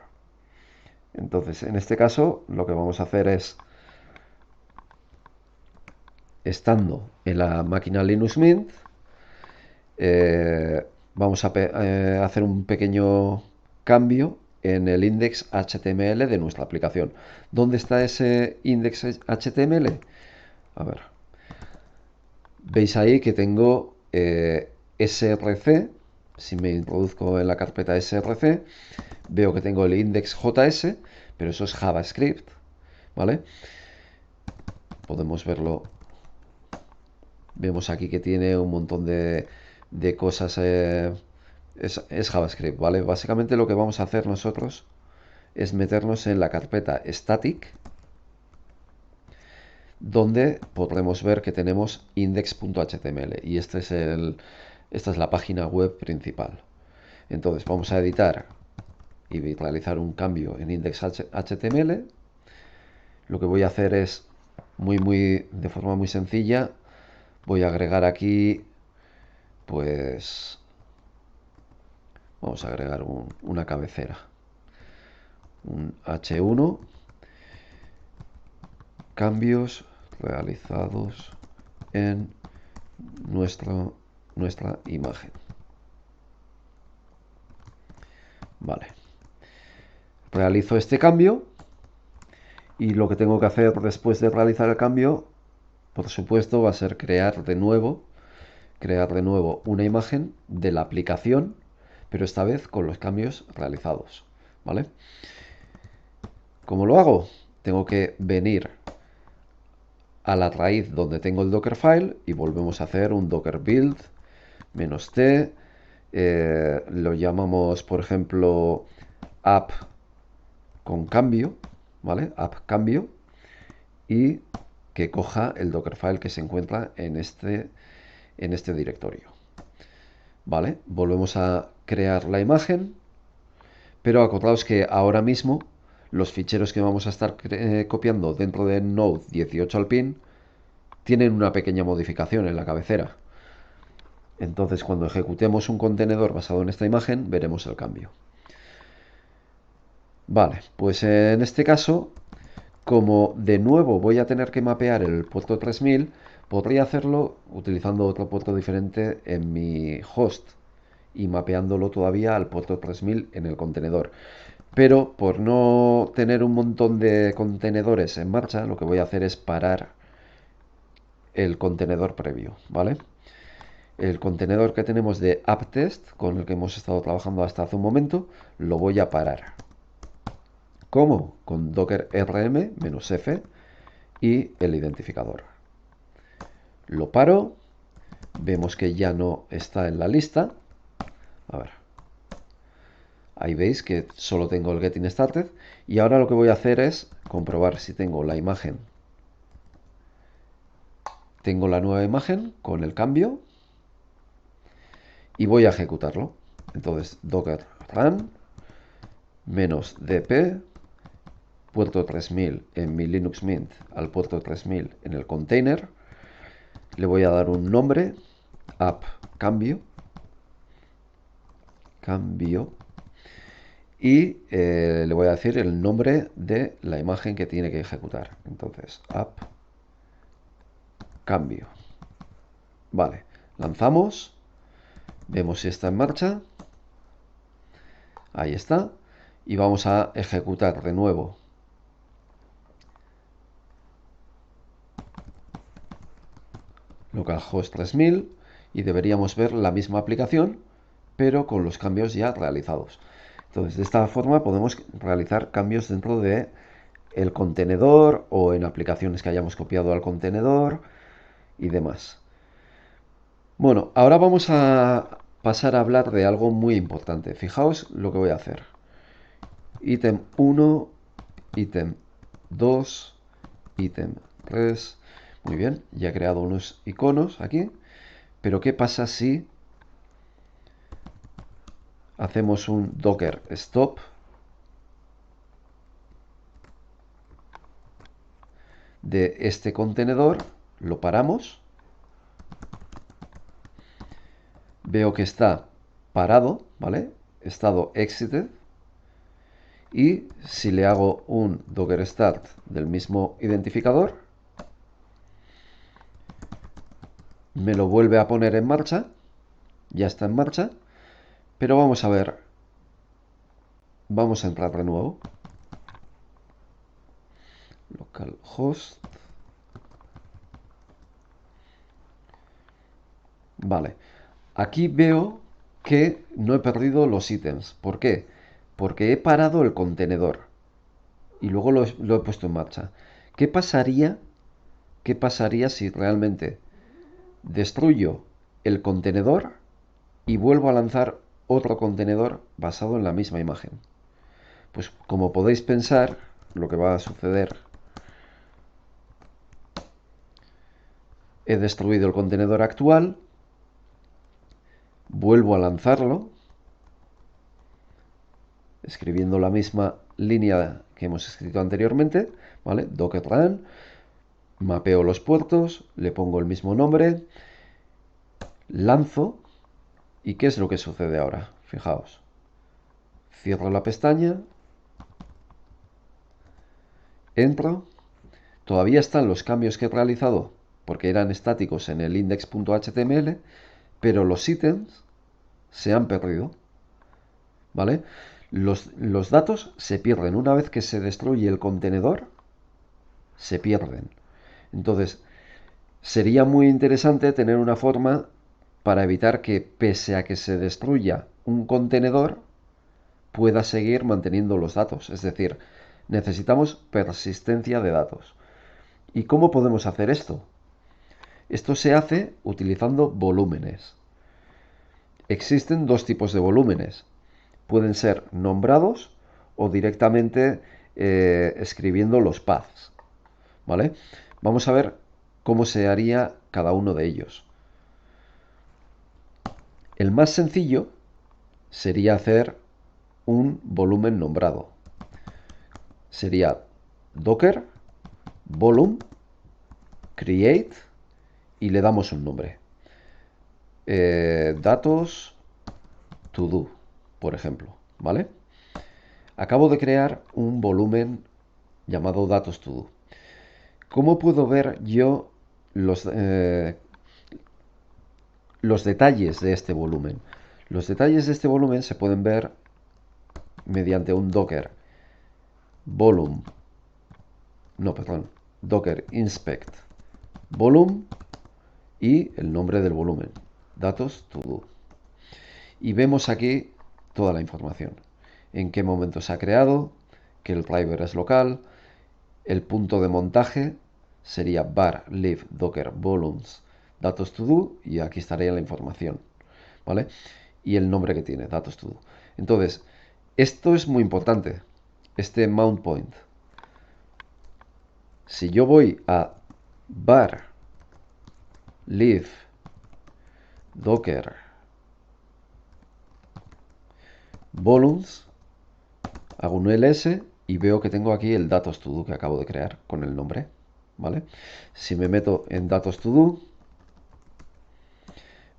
Entonces, en este caso, lo que vamos a hacer es, estando en la máquina Linux Mint, vamos a hacer un pequeño cambio en el index HTML de nuestra aplicación. ¿Dónde está ese index HTML? A ver, veis ahí que tengo src. Si me introduzco en la carpeta src, veo que tengo el index.js, pero eso es JavaScript, ¿vale? Podemos verlo. Vemos aquí que tiene un montón de cosas. Es JavaScript, ¿vale? Básicamente lo que vamos a hacer nosotros es meternos en la carpeta static, donde podremos ver que tenemos index.html y esta es la página web principal. Entonces vamos a editar y realizar un cambio en index.html. Lo que voy a hacer es de forma muy sencilla, voy a agregar aquí, pues vamos a agregar una cabecera, un h1, cambios realizados en nuestra imagen. Vale. Realizo este cambio y lo que tengo que hacer después de realizar el cambio, por supuesto, va a ser crear de nuevo una imagen de la aplicación, pero esta vez con los cambios realizados, ¿vale? ¿Cómo lo hago? Tengo que venir a la raíz donde tengo el Dockerfile y volvemos a hacer un docker build -t, lo llamamos, por ejemplo, app con cambio, ¿vale? App cambio, y que coja el Dockerfile que se encuentra en este directorio. ¿Vale? Volvemos a crear la imagen, pero acordaos que ahora mismo los ficheros que vamos a estar copiando dentro de Node 18 Alpine tienen una pequeña modificación en la cabecera. Entonces, cuando ejecutemos un contenedor basado en esta imagen, veremos el cambio. Vale, pues en este caso, como de nuevo voy a tener que mapear el puerto 3000, podría hacerlo utilizando otro puerto diferente en mi host y mapeándolo todavía al puerto 3000 en el contenedor. Pero por no tener un montón de contenedores en marcha, lo que voy a hacer es parar el contenedor previo, ¿vale? El contenedor que tenemos de apptest, con el que hemos estado trabajando hasta hace un momento, lo voy a parar. ¿Cómo? Con docker rm -f y el identificador. Lo paro, vemos que ya no está en la lista. A ver, ahí veis que solo tengo el getting started, y ahora lo que voy a hacer es comprobar si tengo la imagen. Tengo la nueva imagen con el cambio y voy a ejecutarlo. Entonces docker run -dp puerto 3000 en mi Linux Mint al puerto 3000 en el container. Le voy a dar un nombre, app cambio, cambio, y le voy a decir el nombre de la imagen que tiene que ejecutar. Entonces, app cambio. Vale, lanzamos, vemos si está en marcha. Ahí está. Y vamos a ejecutar de nuevo. Localhost 3000 y deberíamos ver la misma aplicación, pero con los cambios ya realizados. Entonces, de esta forma podemos realizar cambios dentro de el contenedor o en aplicaciones que hayamos copiado al contenedor y demás. Bueno, ahora vamos a pasar a hablar de algo muy importante. Fijaos lo que voy a hacer. Ítem 1, ítem 2, ítem 3. Muy bien, ya he creado unos iconos aquí. Pero ¿qué pasa si hacemos un docker stop de este contenedor? Lo paramos. Veo que está parado, ¿vale? Estado exited. Y si le hago un docker start del mismo identificador, me lo vuelve a poner en marcha. Ya está en marcha. Pero vamos a ver. Vamos a entrar de nuevo. Localhost. Vale. Aquí veo que no he perdido los ítems. ¿Por qué? Porque he parado el contenedor y luego lo he puesto en marcha. ¿Qué pasaría? ¿Qué pasaría si realmente destruyo el contenedor y vuelvo a lanzar otro contenedor basado en la misma imagen? Pues como podéis pensar, lo que va a suceder, he destruido el contenedor actual, vuelvo a lanzarlo, escribiendo la misma línea que hemos escrito anteriormente, ¿vale? Docker run, mapeo los puertos, le pongo el mismo nombre, lanzo, ¿y qué es lo que sucede ahora? Fijaos, cierro la pestaña, entro, todavía están los cambios que he realizado porque eran estáticos en el index.html, pero los ítems se han perdido, ¿vale? Los datos se pierden una vez que se destruye el contenedor, se pierden. Entonces, sería muy interesante tener una forma para evitar que, pese a que se destruya un contenedor, pueda seguir manteniendo los datos. Es decir, necesitamos persistencia de datos. ¿Y cómo podemos hacer esto? Esto se hace utilizando volúmenes. Existen dos tipos de volúmenes. Pueden ser nombrados o directamente escribiendo los paths. ¿Vale? Vamos a ver cómo se haría cada uno de ellos. El más sencillo sería hacer un volumen nombrado. Sería docker volume create y le damos un nombre. Datos to do, por ejemplo, ¿vale? Acabo de crear un volumen llamado datos to do. ¿Cómo puedo ver yo los detalles de este volumen? Los detalles de este volumen se pueden ver mediante un docker volume, no, perdón, docker inspect volume y el nombre del volumen, datos to do. Y vemos aquí toda la información. En qué momento se ha creado, que el driver es local, el punto de montaje sería var lib docker volumes datos to do y aquí estaría la información, ¿vale? Y el nombre que tiene, datos to do. Entonces, esto es muy importante, este mount point. Si yo voy a var lib docker volumes, hago un ls y veo que tengo aquí el datos to do que acabo de crear con el nombre, ¿vale? Si me meto en datos to do,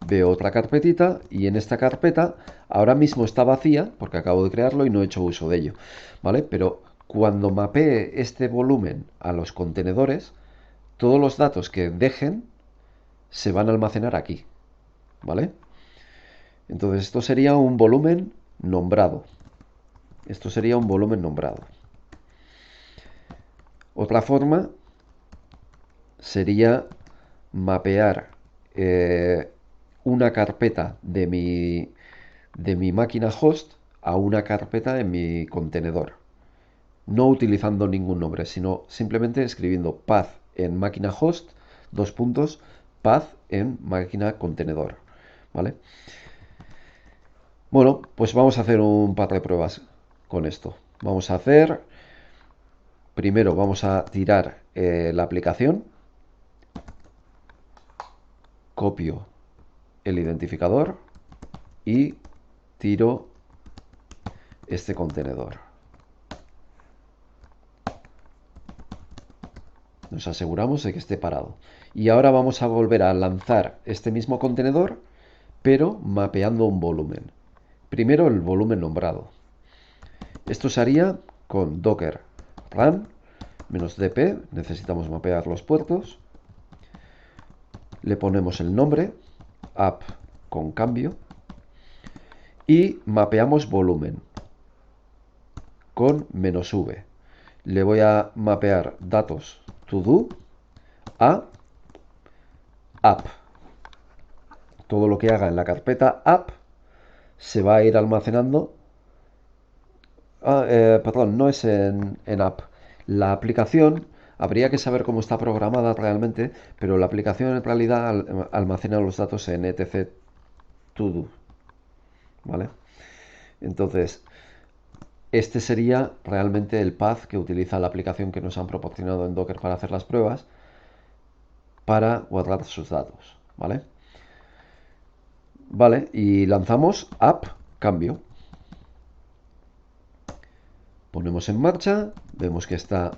veo otra carpetita y en esta carpeta ahora mismo está vacía porque acabo de crearlo y no he hecho uso de ello, ¿vale? Pero cuando mapee este volumen a los contenedores, todos los datos que dejen se van a almacenar aquí, ¿vale? Entonces esto sería un volumen nombrado. Esto sería un volumen nombrado. Otra forma sería mapear una carpeta de mi máquina host a una carpeta en mi contenedor. No utilizando ningún nombre, sino simplemente escribiendo path en máquina host, dos puntos, path en máquina contenedor. ¿Vale? Bueno, pues vamos a hacer un par de pruebas con esto. Vamos a hacer, primero vamos a tirar la aplicación, copio el identificador y tiro este contenedor. Nos aseguramos de que esté parado. Y ahora vamos a volver a lanzar este mismo contenedor, pero mapeando un volumen. Primero el volumen nombrado. Esto se haría con docker run -dp, necesitamos mapear los puertos. Le ponemos el nombre, app con cambio, y mapeamos volumen con -v. Le voy a mapear datos to do a app. Todo lo que haga en la carpeta app se va a ir almacenando. Perdón, no es en app. La aplicación, habría que saber cómo está programada realmente, pero la aplicación en realidad almacena los datos en etc to do. ¿Vale? Entonces, este sería realmente el path que utiliza la aplicación que nos han proporcionado en Docker para hacer las pruebas para guardar sus datos. ¿Vale? Vale, y lanzamos app cambio. Ponemos en marcha, vemos que está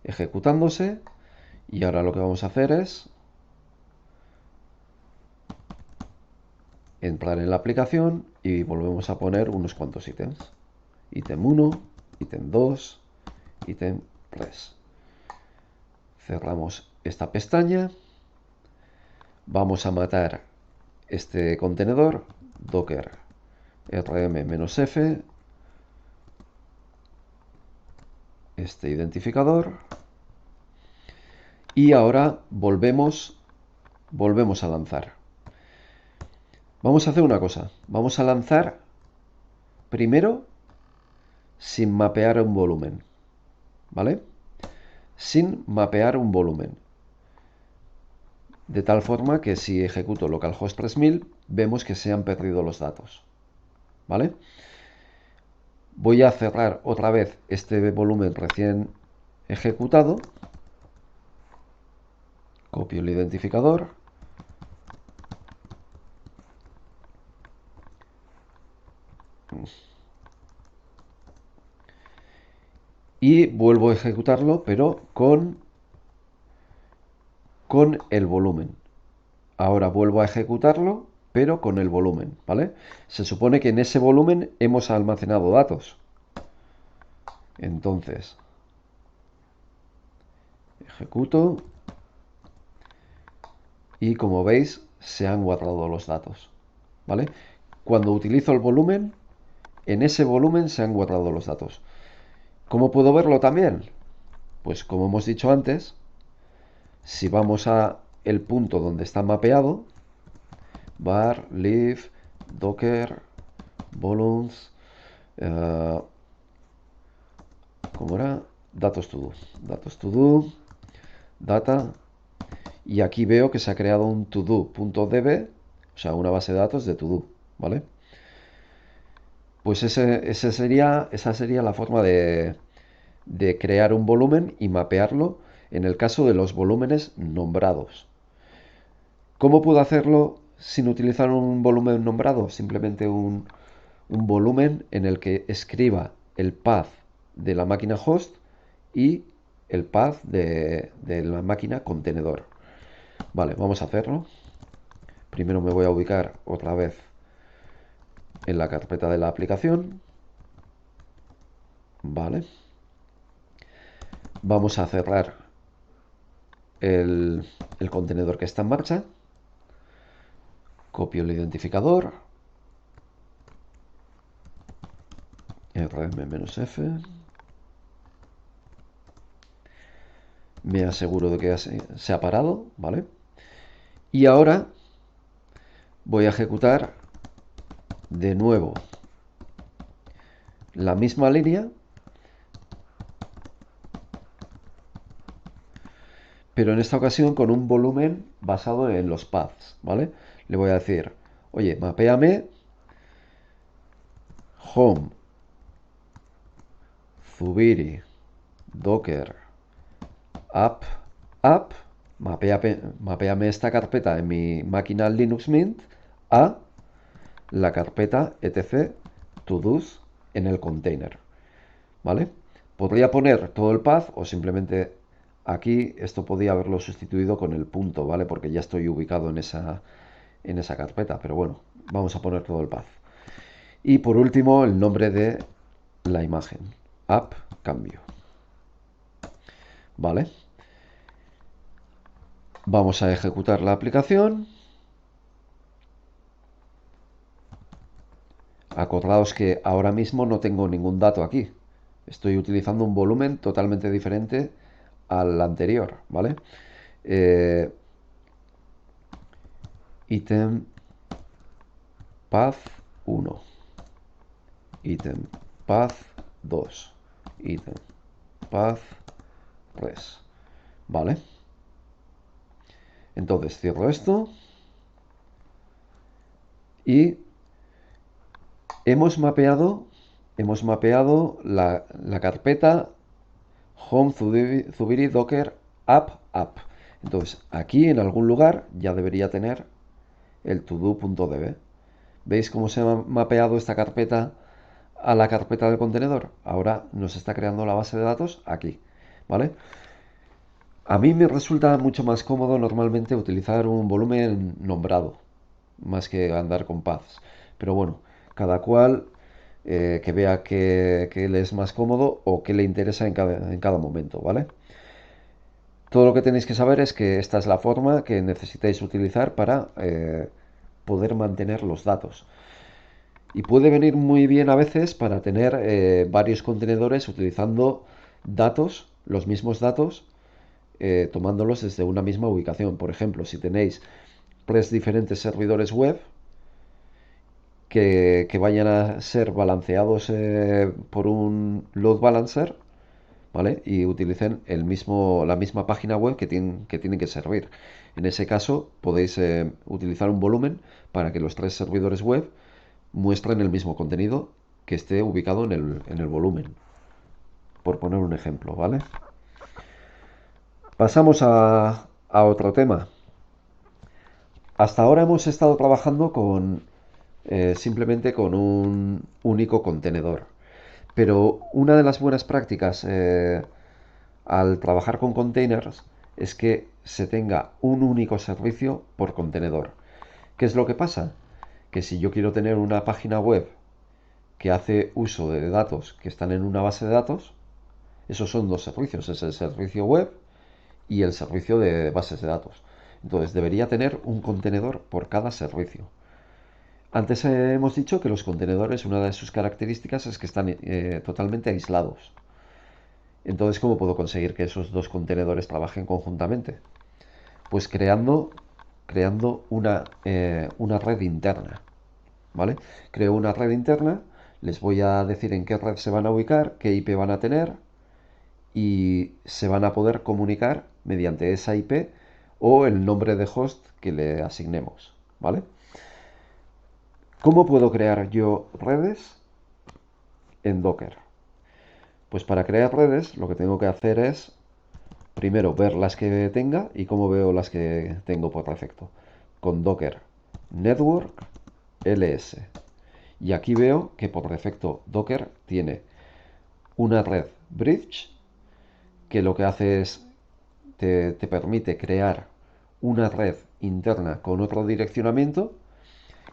ejecutándose y ahora lo que vamos a hacer es entrar en la aplicación y volvemos a poner unos cuantos ítems. Ítem 1, ítem 2, ítem 3. Cerramos esta pestaña. Vamos a matar este contenedor, docker rm-f, este identificador. Y ahora volvemos a lanzar. Vamos a hacer una cosa. Vamos a lanzar primero sin mapear un volumen. ¿Vale? Sin mapear un volumen. De tal forma que si ejecuto localhost 3000, vemos que se han perdido los datos. ¿Vale? Voy a cerrar otra vez este volumen recién ejecutado. Copio el identificador. Y vuelvo a ejecutarlo, pero con el volumen. Ahora vuelvo a ejecutarlo, pero con el volumen, ¿vale? Se supone que en ese volumen hemos almacenado datos. Entonces, ejecuto y como veis se han guardado los datos, ¿vale? Cuando utilizo el volumen, en ese volumen se han guardado los datos. ¿Cómo puedo verlo también? Pues como hemos dicho antes, si vamos a el punto donde está mapeado, var lib docker volumes, ¿cómo era? Datos to do, data, y aquí veo que se ha creado un todo.db, o sea, una base de datos de to do, ¿vale? Pues esa sería la forma de crear un volumen y mapearlo en el caso de los volúmenes nombrados. ¿Cómo puedo hacerlo sin utilizar un volumen nombrado? Simplemente un volumen en el que escriba el path de la máquina host y el path de la máquina contenedor. Vale, vamos a hacerlo. Primero me voy a ubicar otra vez en la carpeta de la aplicación. Vale. Vamos a cerrar el contenedor que está en marcha. Copio el identificador. rm-f. Me aseguro de que se ha parado, ¿vale? Y ahora voy a ejecutar de nuevo la misma línea, pero en esta ocasión con un volumen basado en los paths, ¿vale? Le voy a decir, oye, mapéame home, Zubiri, Docker, app, mapéame esta carpeta en mi máquina Linux Mint a la carpeta etc todos en el container, ¿vale? Podría poner todo el path o simplemente aquí esto podría haberlo sustituido con el punto, ¿vale? Porque ya estoy ubicado en esa carpeta, pero bueno, vamos a poner todo el path. Y por último, el nombre de la imagen, app cambio, ¿vale? Vamos a ejecutar la aplicación. Acordaos que ahora mismo no tengo ningún dato aquí. Estoy utilizando un volumen totalmente diferente al anterior, ¿vale? Item path 1, item path 2, item path 3, ¿vale? Entonces cierro esto y hemos mapeado la carpeta home Zubiri Docker app. Entonces aquí en algún lugar ya debería tener el todo.db. ¿Veis cómo se ha mapeado esta carpeta a la carpeta del contenedor? Ahora nos está creando la base de datos aquí, ¿vale? A mí me resulta mucho más cómodo normalmente utilizar un volumen nombrado, más que andar con paths. Pero bueno, cada cual que vea que le es más cómodo o que le interesa en cada momento, ¿vale? Todo lo que tenéis que saber es que esta es la forma que necesitáis utilizar para poder mantener los datos. Y puede venir muy bien a veces para tener varios contenedores utilizando datos, los mismos datos, tomándolos desde una misma ubicación. Por ejemplo, si tenéis tres diferentes servidores web que vayan a ser balanceados por un load balancer, ¿vale? Y utilicen la misma página web que tienen que servir. En ese caso, podéis utilizar un volumen para que los tres servidores web muestren el mismo contenido que esté ubicado en el volumen. Por poner un ejemplo, ¿vale? Pasamos a otro tema. Hasta ahora hemos estado trabajando simplemente con un único contenedor. Pero una de las buenas prácticas al trabajar con containers es que se tenga un único servicio por contenedor. ¿Qué es lo que pasa? Que si yo quiero tener una página web que hace uso de datos que están en una base de datos, esos son dos servicios, es el servicio web y el servicio de bases de datos. Entonces debería tener un contenedor por cada servicio. Antes hemos dicho que los contenedores, una de sus características es que están totalmente aislados. Entonces, ¿cómo puedo conseguir que esos dos contenedores trabajen conjuntamente? Pues creando una red interna, ¿vale? Creo una red interna, les voy a decir en qué red se van a ubicar, qué IP van a tener y se van a poder comunicar mediante esa IP o el nombre de host que le asignemos, ¿vale? ¿Cómo puedo crear yo redes en Docker? Pues para crear redes lo que tengo que hacer es primero ver las que tenga y cómo veo las que tengo por defecto. Con Docker Network ls. Y aquí veo que por defecto Docker tiene una red bridge que lo que hace es te permite crear una red interna con otro direccionamiento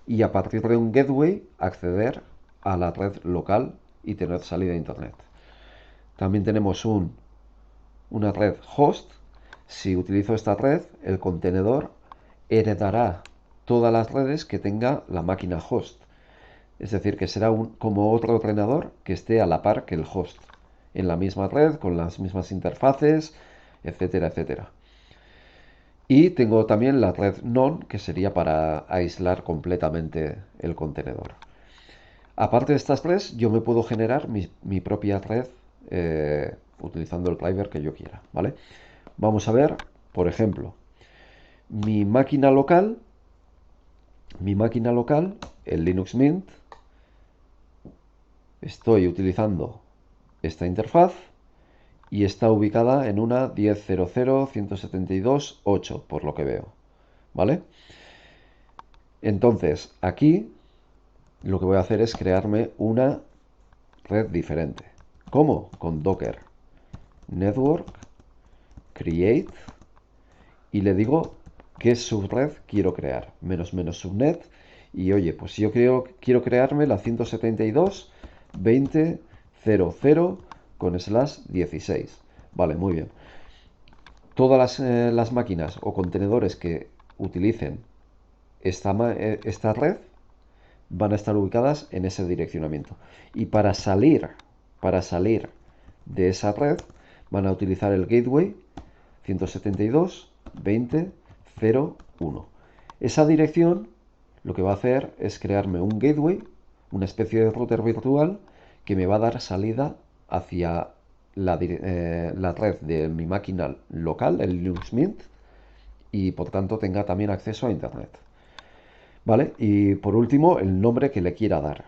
y a partir de un gateway acceder a la red local y tener salida a internet. También tenemos una red host. Si utilizo esta red, el contenedor heredará todas las redes que tenga la máquina host. Es decir, que será como otro ordenador que esté a la par que el host, en la misma red, con las mismas interfaces, etcétera, etcétera. Y tengo también la red non, que sería para aislar completamente el contenedor. Aparte de estas tres, yo me puedo generar mi propia red utilizando el driver que yo quiera, ¿vale? Vamos a ver, por ejemplo, mi máquina local, el Linux Mint, estoy utilizando esta interfaz y está ubicada en una 10.0.0.172.8, por lo que veo, ¿vale? Entonces, aquí lo que voy a hacer es crearme una red diferente. ¿Cómo? Con Docker Network Create y le digo qué subred quiero crear. Menos subnet. Y oye, pues yo quiero crearme la 172.20.00 con /16. Vale, muy bien. Todas las máquinas o contenedores que utilicen esta red van a estar ubicadas en ese direccionamiento. Y para salir de esa red van a utilizar el gateway 172.20.01. Esa dirección lo que va a hacer es crearme un gateway, una especie de router virtual que me va a dar salida hacia la red de mi máquina local, el Linux Mint, y por tanto tenga también acceso a Internet. ¿Vale? Y por último, el nombre que le quiera dar.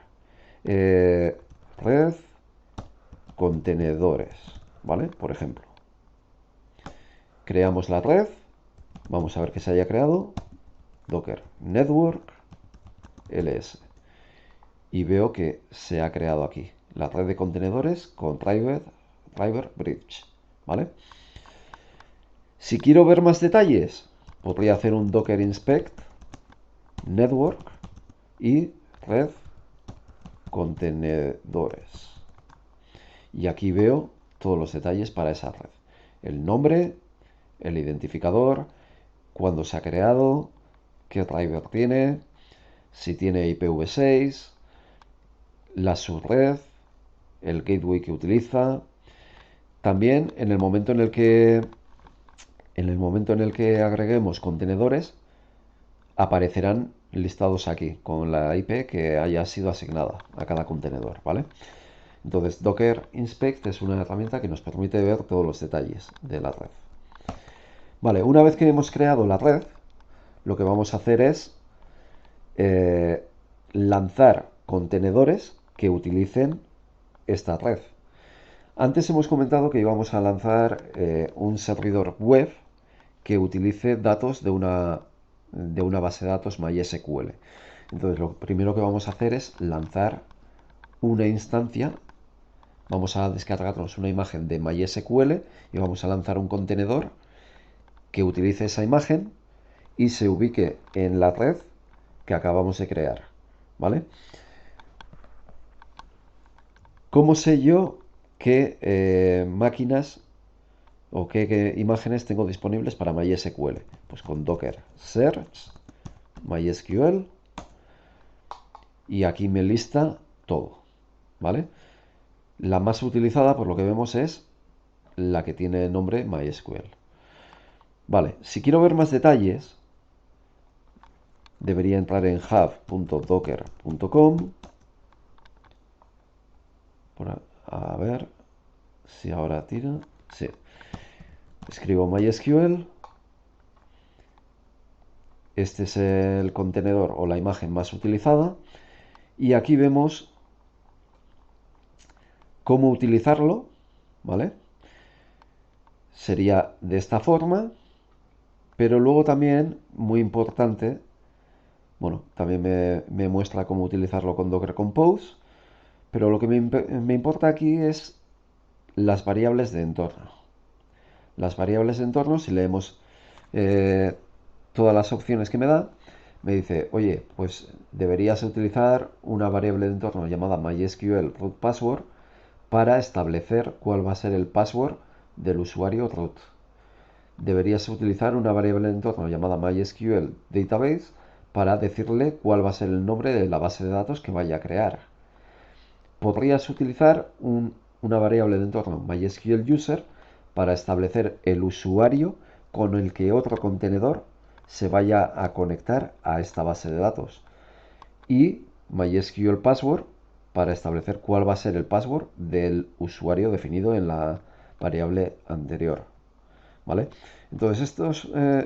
Red contenedores, ¿vale? Por ejemplo. Creamos la red. Vamos a ver que se haya creado. Docker Network ls. Y veo que se ha creado aquí la red de contenedores con driver bridge, ¿vale? Si quiero ver más detalles, podría hacer un docker inspect network y red contenedores. Y aquí veo todos los detalles para esa red. El nombre, el identificador, cuándo se ha creado, qué driver tiene, si tiene IPv6, la subred, el gateway que utiliza. También en el momento en el que agreguemos contenedores, aparecerán listados aquí con la IP que haya sido asignada a cada contenedor, ¿vale? Entonces, Docker Inspect es una herramienta que nos permite ver todos los detalles de la red. Vale, una vez que hemos creado la red, lo que vamos a hacer es lanzar contenedores que utilicen esta red. Antes hemos comentado que íbamos a lanzar un servidor web que utilice datos de una base de datos MySQL. Entonces, lo primero que vamos a hacer es lanzar una instancia. Vamos a descargarnos una imagen de MySQL y vamos a lanzar un contenedor que utilice esa imagen y se ubique en la red que acabamos de crear, ¿vale? ¿Cómo sé yo qué máquinas o qué imágenes tengo disponibles para MySQL? Pues con Docker Search, MySQL, y aquí me lista todo, ¿vale? La más utilizada, por lo que vemos, es la que tiene nombre MySQL. Vale, si quiero ver más detalles, debería entrar en hub.docker.com. A ver si ahora tira. Sí. Escribo MySQL. Este es el contenedor o la imagen más utilizada. Y aquí vemos cómo utilizarlo, ¿vale? Sería de esta forma, pero luego también, muy importante, bueno, también me muestra cómo utilizarlo con Docker Compose, pero lo que me importa aquí es las variables de entorno. Las variables de entorno, si leemos todas las opciones que me da, me dice, oye, pues deberías utilizar una variable de entorno llamada MySQL root password para establecer cuál va a ser el password del usuario root. Deberías utilizar una variable de entorno llamada MySQL database para decirle cuál va a ser el nombre de la base de datos que vaya a crear. Podrías utilizar una variable de entorno MySQL user para establecer el usuario con el que otro contenedor se vaya a conectar a esta base de datos. Y MySQL password para establecer cuál va a ser el password del usuario definido en la variable anterior. ¿Vale? Entonces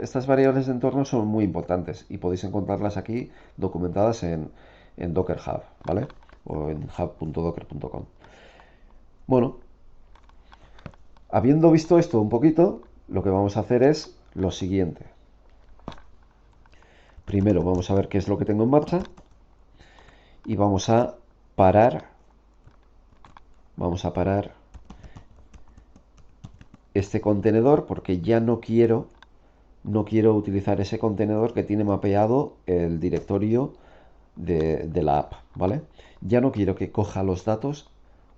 estas variables de entorno son muy importantes y podéis encontrarlas aquí documentadas en Docker Hub, ¿vale? O en hub.docker.com. Bueno, habiendo visto esto un poquito, lo que vamos a hacer es lo siguiente. Primero vamos a ver qué es lo que tengo en marcha y vamos a parar este contenedor porque ya no quiero utilizar ese contenedor que tiene mapeado el directorio de la app, ¿vale? Ya no quiero que coja los datos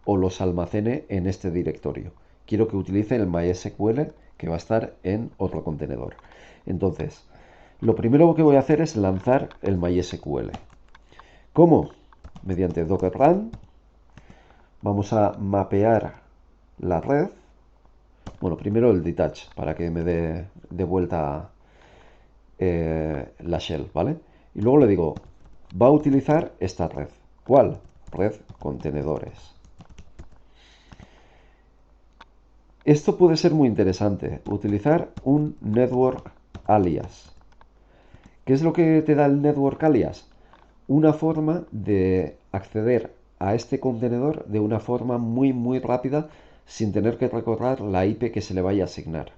o los almacene en este directorio. Quiero que utilice el MySQL que va a estar en otro contenedor. Entonces, lo primero que voy a hacer es lanzar el MySQL. ¿Cómo? Mediante Docker Run. Vamos a mapear la red. Bueno, primero el detach para que me dé de vuelta la shell, ¿vale? Y luego le digo, va a utilizar esta red. ¿Cuál? Red contenedores. Esto puede ser muy interesante, utilizar un network alias. ¿Qué es lo que te da el network alias? Una forma de acceder a este contenedor de una forma muy rápida sin tener que recorrer la IP que se le vaya a asignar.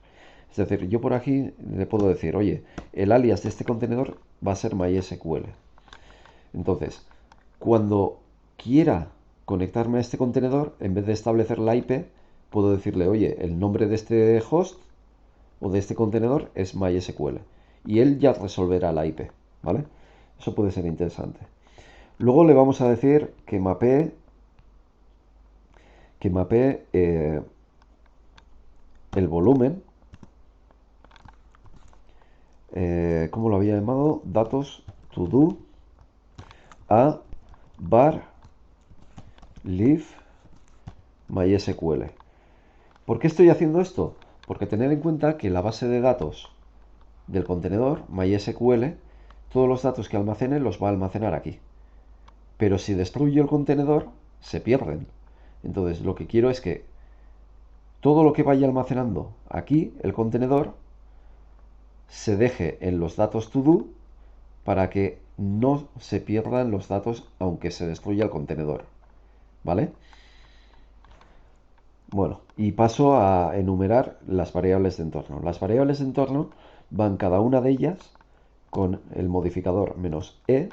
Es decir, yo por aquí le puedo decir, oye, el alias de este contenedor va a ser MySQL. Entonces, cuando quiera conectarme a este contenedor, en vez de establecer la IP, puedo decirle, oye, el nombre de este host o de este contenedor es MySQL. Y él ya resolverá la IP, ¿vale? Eso puede ser interesante. Luego le vamos a decir que mapee el volumen, ¿cómo lo había llamado? Datos to do a var leave MySQL. ¿Por qué estoy haciendo esto? Porque tener en cuenta que la base de datos del contenedor MySQL, todos los datos que almacene los va a almacenar aquí. Pero si destruyo el contenedor, se pierden. Entonces lo que quiero es que todo lo que vaya almacenando aquí, el contenedor, se deje en los datos to do para que no se pierdan los datos aunque se destruya el contenedor. ¿Vale? Bueno, y paso a enumerar las variables de entorno. Las variables de entorno van cada una de ellas con el modificador "-e",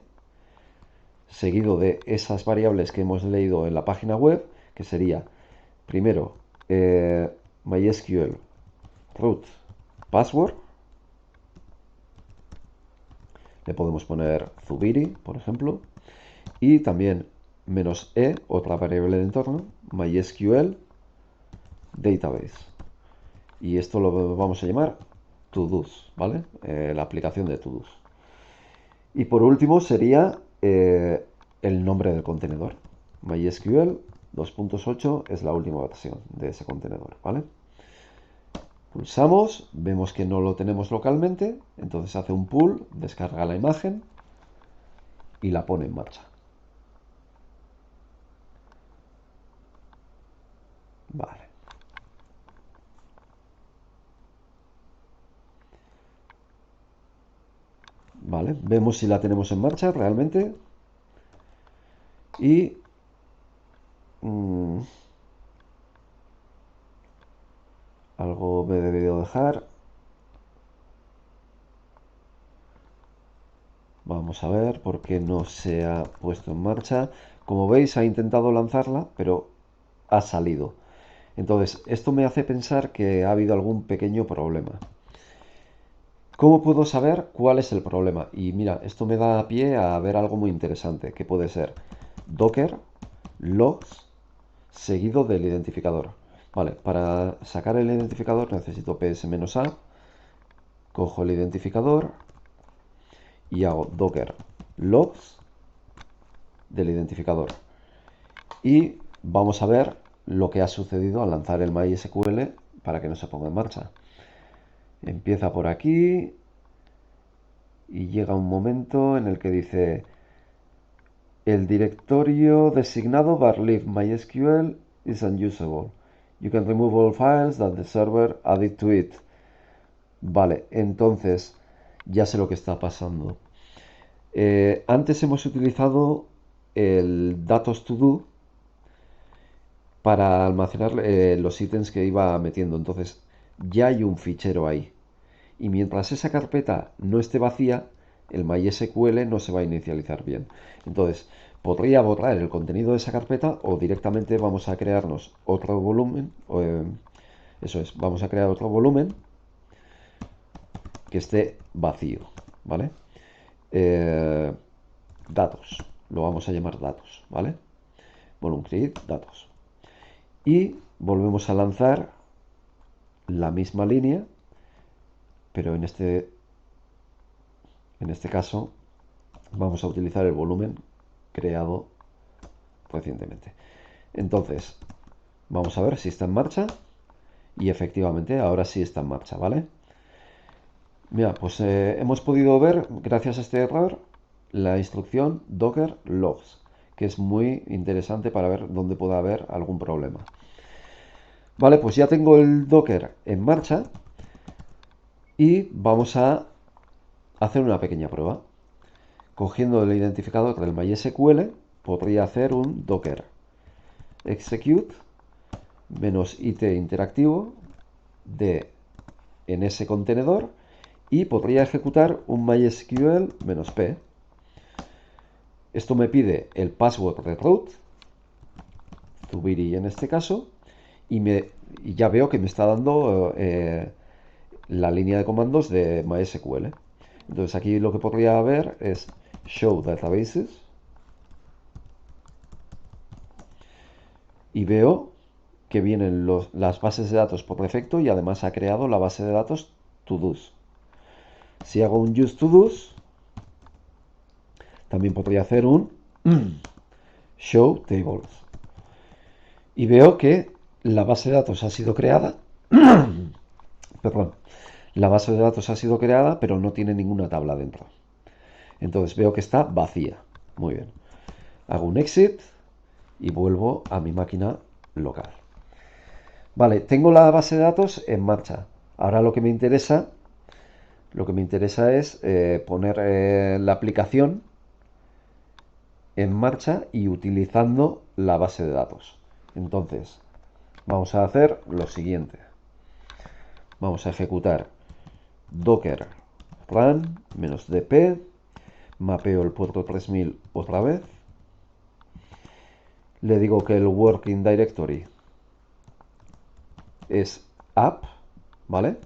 seguido de esas variables que hemos leído en la página web, que sería primero MySQL root password. Le podemos poner Zubiri, por ejemplo. Y también "-e", otra variable de entorno, MySQL database. Y esto lo vamos a llamar todos, ¿vale? La aplicación de todos. Y por último sería el nombre del contenedor. MySQL 2.8 es la última versión de ese contenedor, ¿vale? Pulsamos, vemos que no lo tenemos localmente, entonces hace un pull, descarga la imagen y la pone en marcha. Vale. Vale, vemos si la tenemos en marcha realmente. Y algo me he debido dejar. Vamos a ver por qué no se ha puesto en marcha. Como veis, ha intentado lanzarla, pero ha salido. Entonces, esto me hace pensar que ha habido algún pequeño problema. ¿Cómo puedo saber cuál es el problema? Y mira, esto me da pie a ver algo muy interesante, que puede ser Docker logs seguido del identificador. Vale, para sacar el identificador necesito ps-a, cojo el identificador y hago docker logs del identificador. Y vamos a ver lo que ha sucedido al lanzar el MySQL para que no se ponga en marcha. Empieza por aquí y llega un momento en el que dice: el directorio designado varlib MySQL is unusable. You can remove all files that the server added to it. Vale, entonces ya sé lo que está pasando. Antes hemos utilizado el datos to do para almacenar los ítems que iba metiendo. Entonces ya hay un fichero ahí. Y mientras esa carpeta no esté vacía, el MySQL no se va a inicializar bien. Entonces, podría borrar el contenido de esa carpeta o directamente vamos a crearnos otro volumen. Eso es, vamos a crear otro volumen que esté vacío, ¿vale? Eh, datos, lo vamos a llamar datos, ¿vale? Volume create datos. Y volvemos a lanzar la misma línea, pero en este caso vamos a utilizar el volumen creado recientemente. Entonces, vamos a ver si está en marcha. Y efectivamente, ahora sí está en marcha, ¿vale? Mira, pues hemos podido ver, gracias a este error, la instrucción docker logs, que es muy interesante para ver dónde pueda haber algún problema. Vale, pues ya tengo el docker en marcha y vamos a hacer una pequeña prueba. Cogiendo el identificador del MySQL, podría hacer un docker execute -it interactivo de en ese contenedor y podría ejecutar un MySQL-p. Esto me pide el password de root, Zubiri en este caso, y ya veo que me está dando la línea de comandos de MySQL. Entonces aquí lo que podría ver es show databases y veo que vienen las bases de datos por defecto y además ha creado la base de datos todos. Si hago un use todos, también podría hacer un show tables. Y veo que la base de datos ha sido creada. Perdón. La base de datos ha sido creada, pero no tiene ninguna tabla dentro. Entonces veo que está vacía. Muy bien. Hago un exit y vuelvo a mi máquina local. Vale, tengo la base de datos en marcha. Ahora lo que me interesa es poner la aplicación en marcha y utilizando la base de datos. Entonces, vamos a hacer lo siguiente. Vamos a ejecutar docker run -dp, mapeo el puerto 3000 otra vez, le digo que el working directory es app, ¿vale?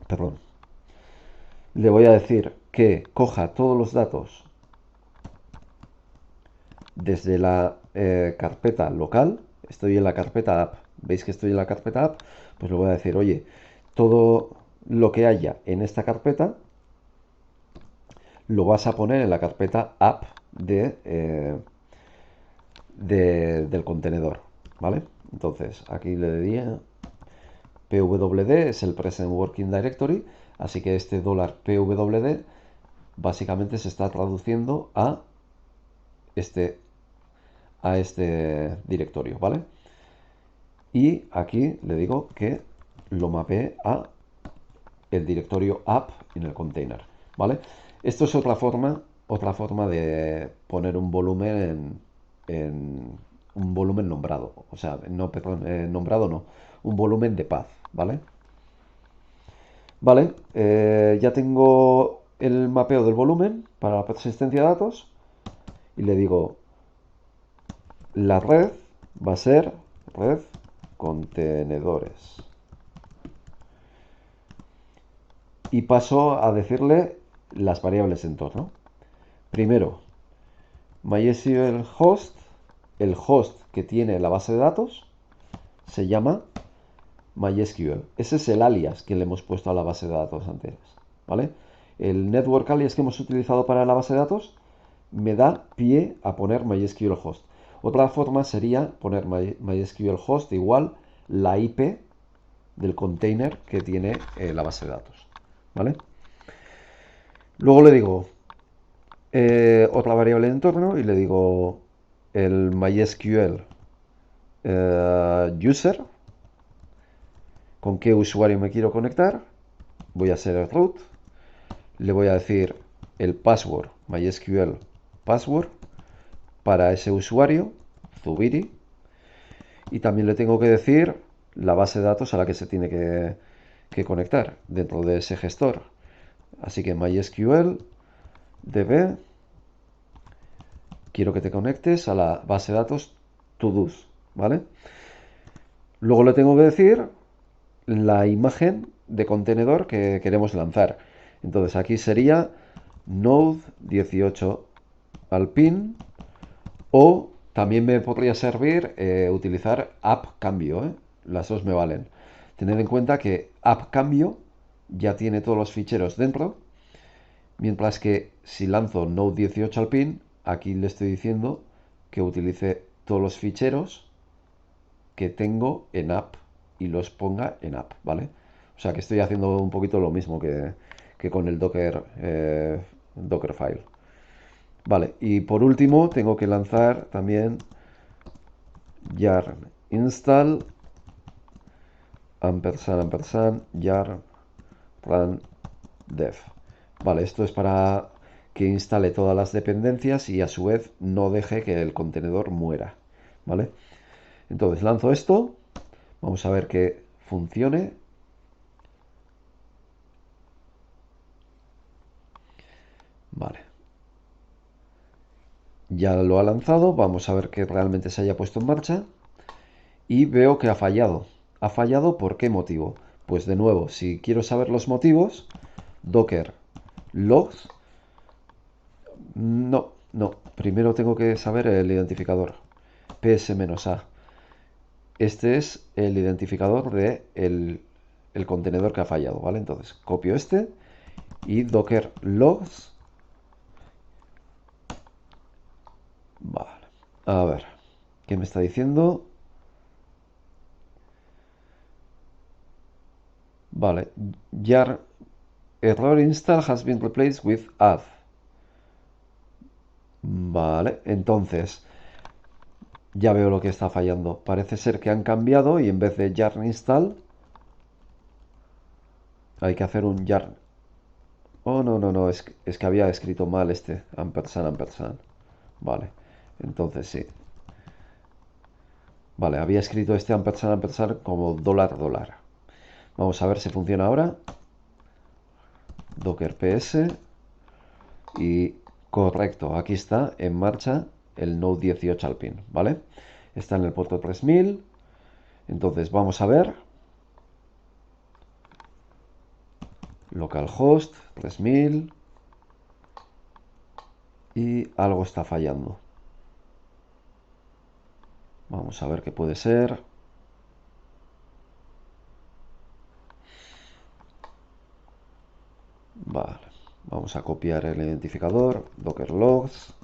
Perdón. Le voy a decir que coja todos los datos desde la carpeta local. Estoy en la carpeta app. ¿Veis que estoy en la carpeta app? Pues le voy a decir, oye, todo lo que haya en esta carpeta lo vas a poner en la carpeta app del contenedor, ¿vale? Entonces, aquí le diría pwd es el present working directory, así que este $pwd básicamente se está traduciendo este, a este directorio, ¿vale? Y aquí le digo que lo mapee a el directorio app en el container, ¿vale? Esto es otra forma de poner un volumen en un volumen nombrado, o sea, no, perdón, nombrado no, un volumen de path, ¿vale? Vale, ya tengo el mapeo del volumen para la persistencia de datos y le digo, la red va a ser red contenedores. y paso a decirle las variables de entorno. Primero, MySQL host, el host que tiene la base de datos, se llama MySQL. Ese es el alias que le hemos puesto a la base de datos anteriores, ¿vale? El network alias que hemos utilizado para la base de datos me da pie a poner MySQL host. Otra forma sería poner MySQL host igual la IP del container que tiene la base de datos, ¿vale? Luego le digo otra variable de entorno y le digo el MySQL user, con qué usuario me quiero conectar, voy a hacer el root, le voy a decir el password, MySQL password, para ese usuario, Zubiri, y también le tengo que decir la base de datos a la que se tiene que conectar dentro de ese gestor. Así que MySQL db, quiero que te conectes a la base de datos todos, ¿vale? Luego le tengo que decir la imagen de contenedor que queremos lanzar. Entonces aquí sería Node 18 alpin, o también me podría servir utilizar app cambio, ¿eh? Las dos me valen. Tened en cuenta que app cambio ya tiene todos los ficheros dentro, mientras que si lanzo Node 18 alpin, aquí le estoy diciendo que utilice todos los ficheros que tengo en app y los ponga en app, ¿vale? O sea que estoy haciendo un poquito lo mismo que con el Docker, Dockerfile. Vale, y por último tengo que lanzar también yarn install yarn run dev. Vale, esto es para que instale todas las dependencias y a su vez no deje que el contenedor muera, ¿vale? Entonces lanzo esto, vamos a ver que funcione. Vale, ya lo ha lanzado, vamos a ver que realmente se haya puesto en marcha y veo que ha fallado. ¿Ha fallado por qué motivo? Pues de nuevo, si quiero saber los motivos, docker logs. No, primero tengo que saber el identificador ps-a. Este es el identificador de el contenedor que ha fallado, ¿vale? Entonces copio este y docker logs. Vale, a ver, ¿qué me está diciendo? Vale, jar error install has been replaced with add. Vale, entonces ya veo lo que está fallando. Parece ser que han cambiado y en vez de yarn install hay que hacer un yarn. Oh, no, es que había escrito mal este ampersand. Vale, entonces sí. Vale, había escrito este ampersand como $. Vamos a ver si funciona ahora. Docker ps y correcto, aquí está en marcha el Node 18 alpin, ¿vale? Está en el puerto 3000. Entonces vamos a ver. Localhost 3000 y algo está fallando. Vamos a ver qué puede ser. Vale, vamos a copiar el identificador, docker logs.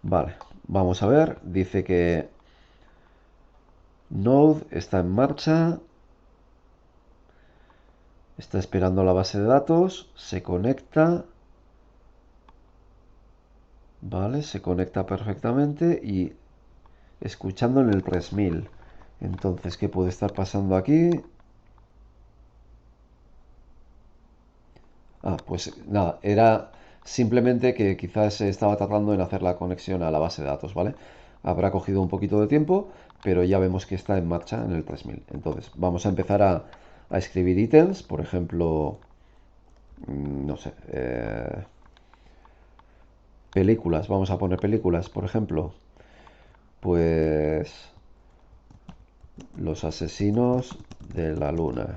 Vale, vamos a ver, dice que Node está en marcha, está esperando la base de datos, se conecta. Vale, se conecta perfectamente y escuchando en el 3000. Entonces, ¿qué puede estar pasando aquí? Ah, pues nada, era simplemente que quizás estaba tardando en hacer la conexión a la base de datos, ¿vale? Habrá cogido un poquito de tiempo, pero ya vemos que está en marcha en el 3000. Entonces, vamos a empezar a escribir ítems, por ejemplo, no sé, películas, vamos a poner películas, por ejemplo, pues Los asesinos de la luna.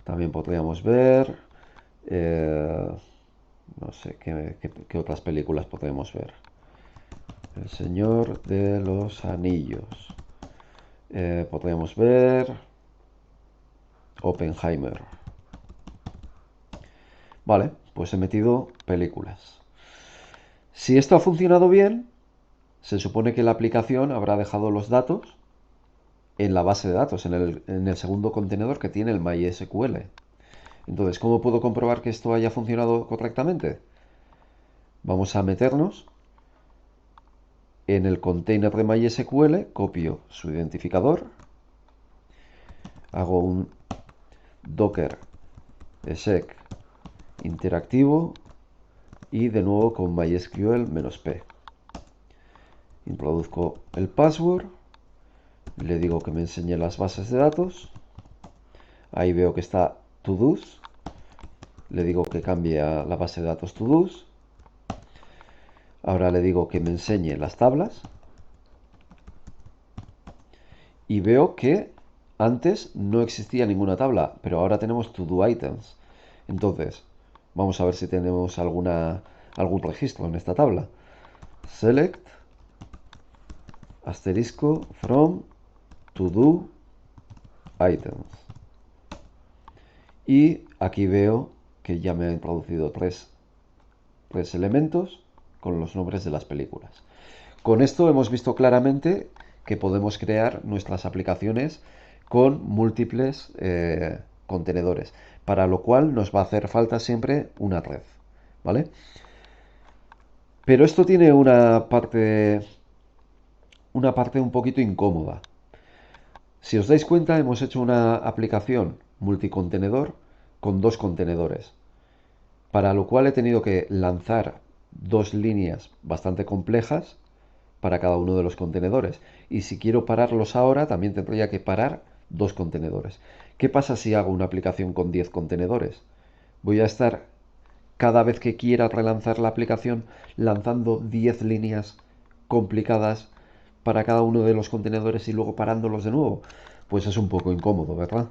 También podríamos ver, no sé, ¿qué otras películas podemos ver? El Señor de los Anillos. Podríamos ver Oppenheimer. Vale, pues he metido películas. Si esto ha funcionado bien, se supone que la aplicación habrá dejado los datos en la base de datos, en el segundo contenedor que tiene el MySQL. Entonces, ¿cómo puedo comprobar que esto haya funcionado correctamente? Vamos a meternos en el container de MySQL, copio su identificador, hago un docker exec interactivo y de nuevo con MySQL-p. Introduzco el password, le digo que me enseñe las bases de datos, ahí veo que está todos, le digo que cambie a la base de datos todos, ahora le digo que me enseñe las tablas y veo que antes no existía ninguna tabla, pero ahora tenemos to do items. Entonces, vamos a ver si tenemos algún registro en esta tabla. Select asterisco from to do items. Y aquí veo que ya me ha introducido tres elementos con los nombres de las películas. Con esto hemos visto claramente que podemos crear nuestras aplicaciones con múltiples contenedores, para lo cual nos va a hacer falta siempre una red, ¿vale? Pero esto tiene una parte un poquito incómoda. Si os dais cuenta, hemos hecho una aplicación multicontenedor con dos contenedores, para lo cual he tenido que lanzar dos líneas bastante complejas para cada uno de los contenedores. Y si quiero pararlos ahora, también tendría que parar dos contenedores. ¿Qué pasa si hago una aplicación con 10 contenedores? Voy a estar cada vez que quiera relanzar la aplicación lanzando 10 líneas complicadas para cada uno de los contenedores y luego parándolos de nuevo. Pues es un poco incómodo, ¿verdad?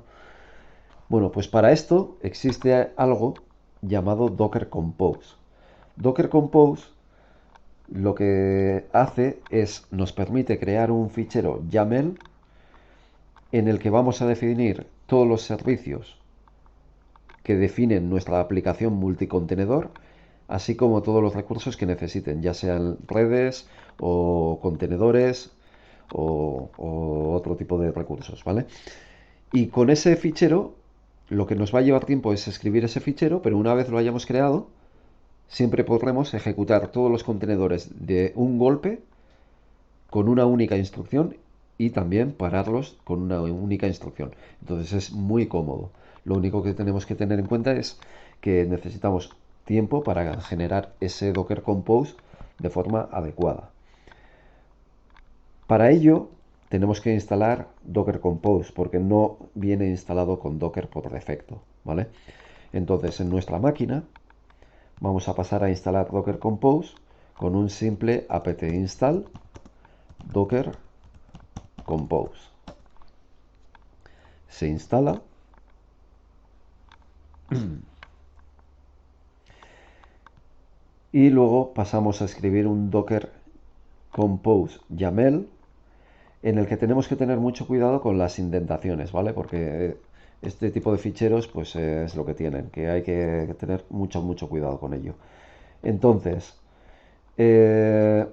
Bueno, pues para esto existe algo llamado Docker Compose. Docker Compose lo que hace es nos permite crear un fichero YAML en el que vamos a definir todos los servicios que definen nuestra aplicación multicontenedor, así como todos los recursos que necesiten, ya sean redes o contenedores o otro tipo de recursos, ¿vale? Y con ese fichero, lo que nos va a llevar tiempo es escribir ese fichero, pero una vez lo hayamos creado, siempre podremos ejecutar todos los contenedores de un golpe con una única instrucción y también pararlos con una única instrucción. Entonces es muy cómodo. Lo único que tenemos que tener en cuenta es que necesitamos tiempo para generar ese Docker Compose de forma adecuada. Para ello tenemos que instalar Docker Compose porque no viene instalado con Docker por defecto, ¿vale? Entonces en nuestra máquina vamos a pasar a instalar Docker Compose con un simple apt install Docker Compose. Se instala y luego pasamos a escribir un Docker Compose YAML en el que tenemos que tener mucho cuidado con las indentaciones, ¿vale? Porque este tipo de ficheros pues es lo que tienen, que hay que tener mucho cuidado con ello. Entonces, eh,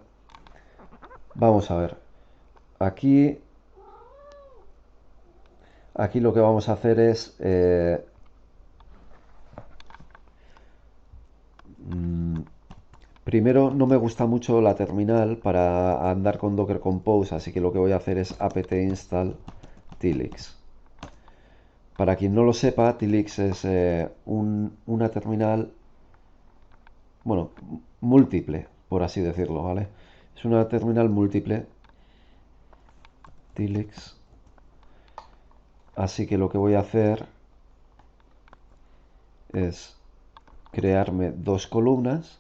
vamos a ver. Aquí, aquí lo que vamos a hacer es mm, primero, no me gusta mucho la terminal para andar con Docker Compose, así que lo que voy a hacer es apt install tilix. Para quien no lo sepa, tilix es una terminal, bueno, múltiple, por así decirlo, ¿vale? Es una terminal múltiple, tilix. Así que lo que voy a hacer es crearme dos columnas.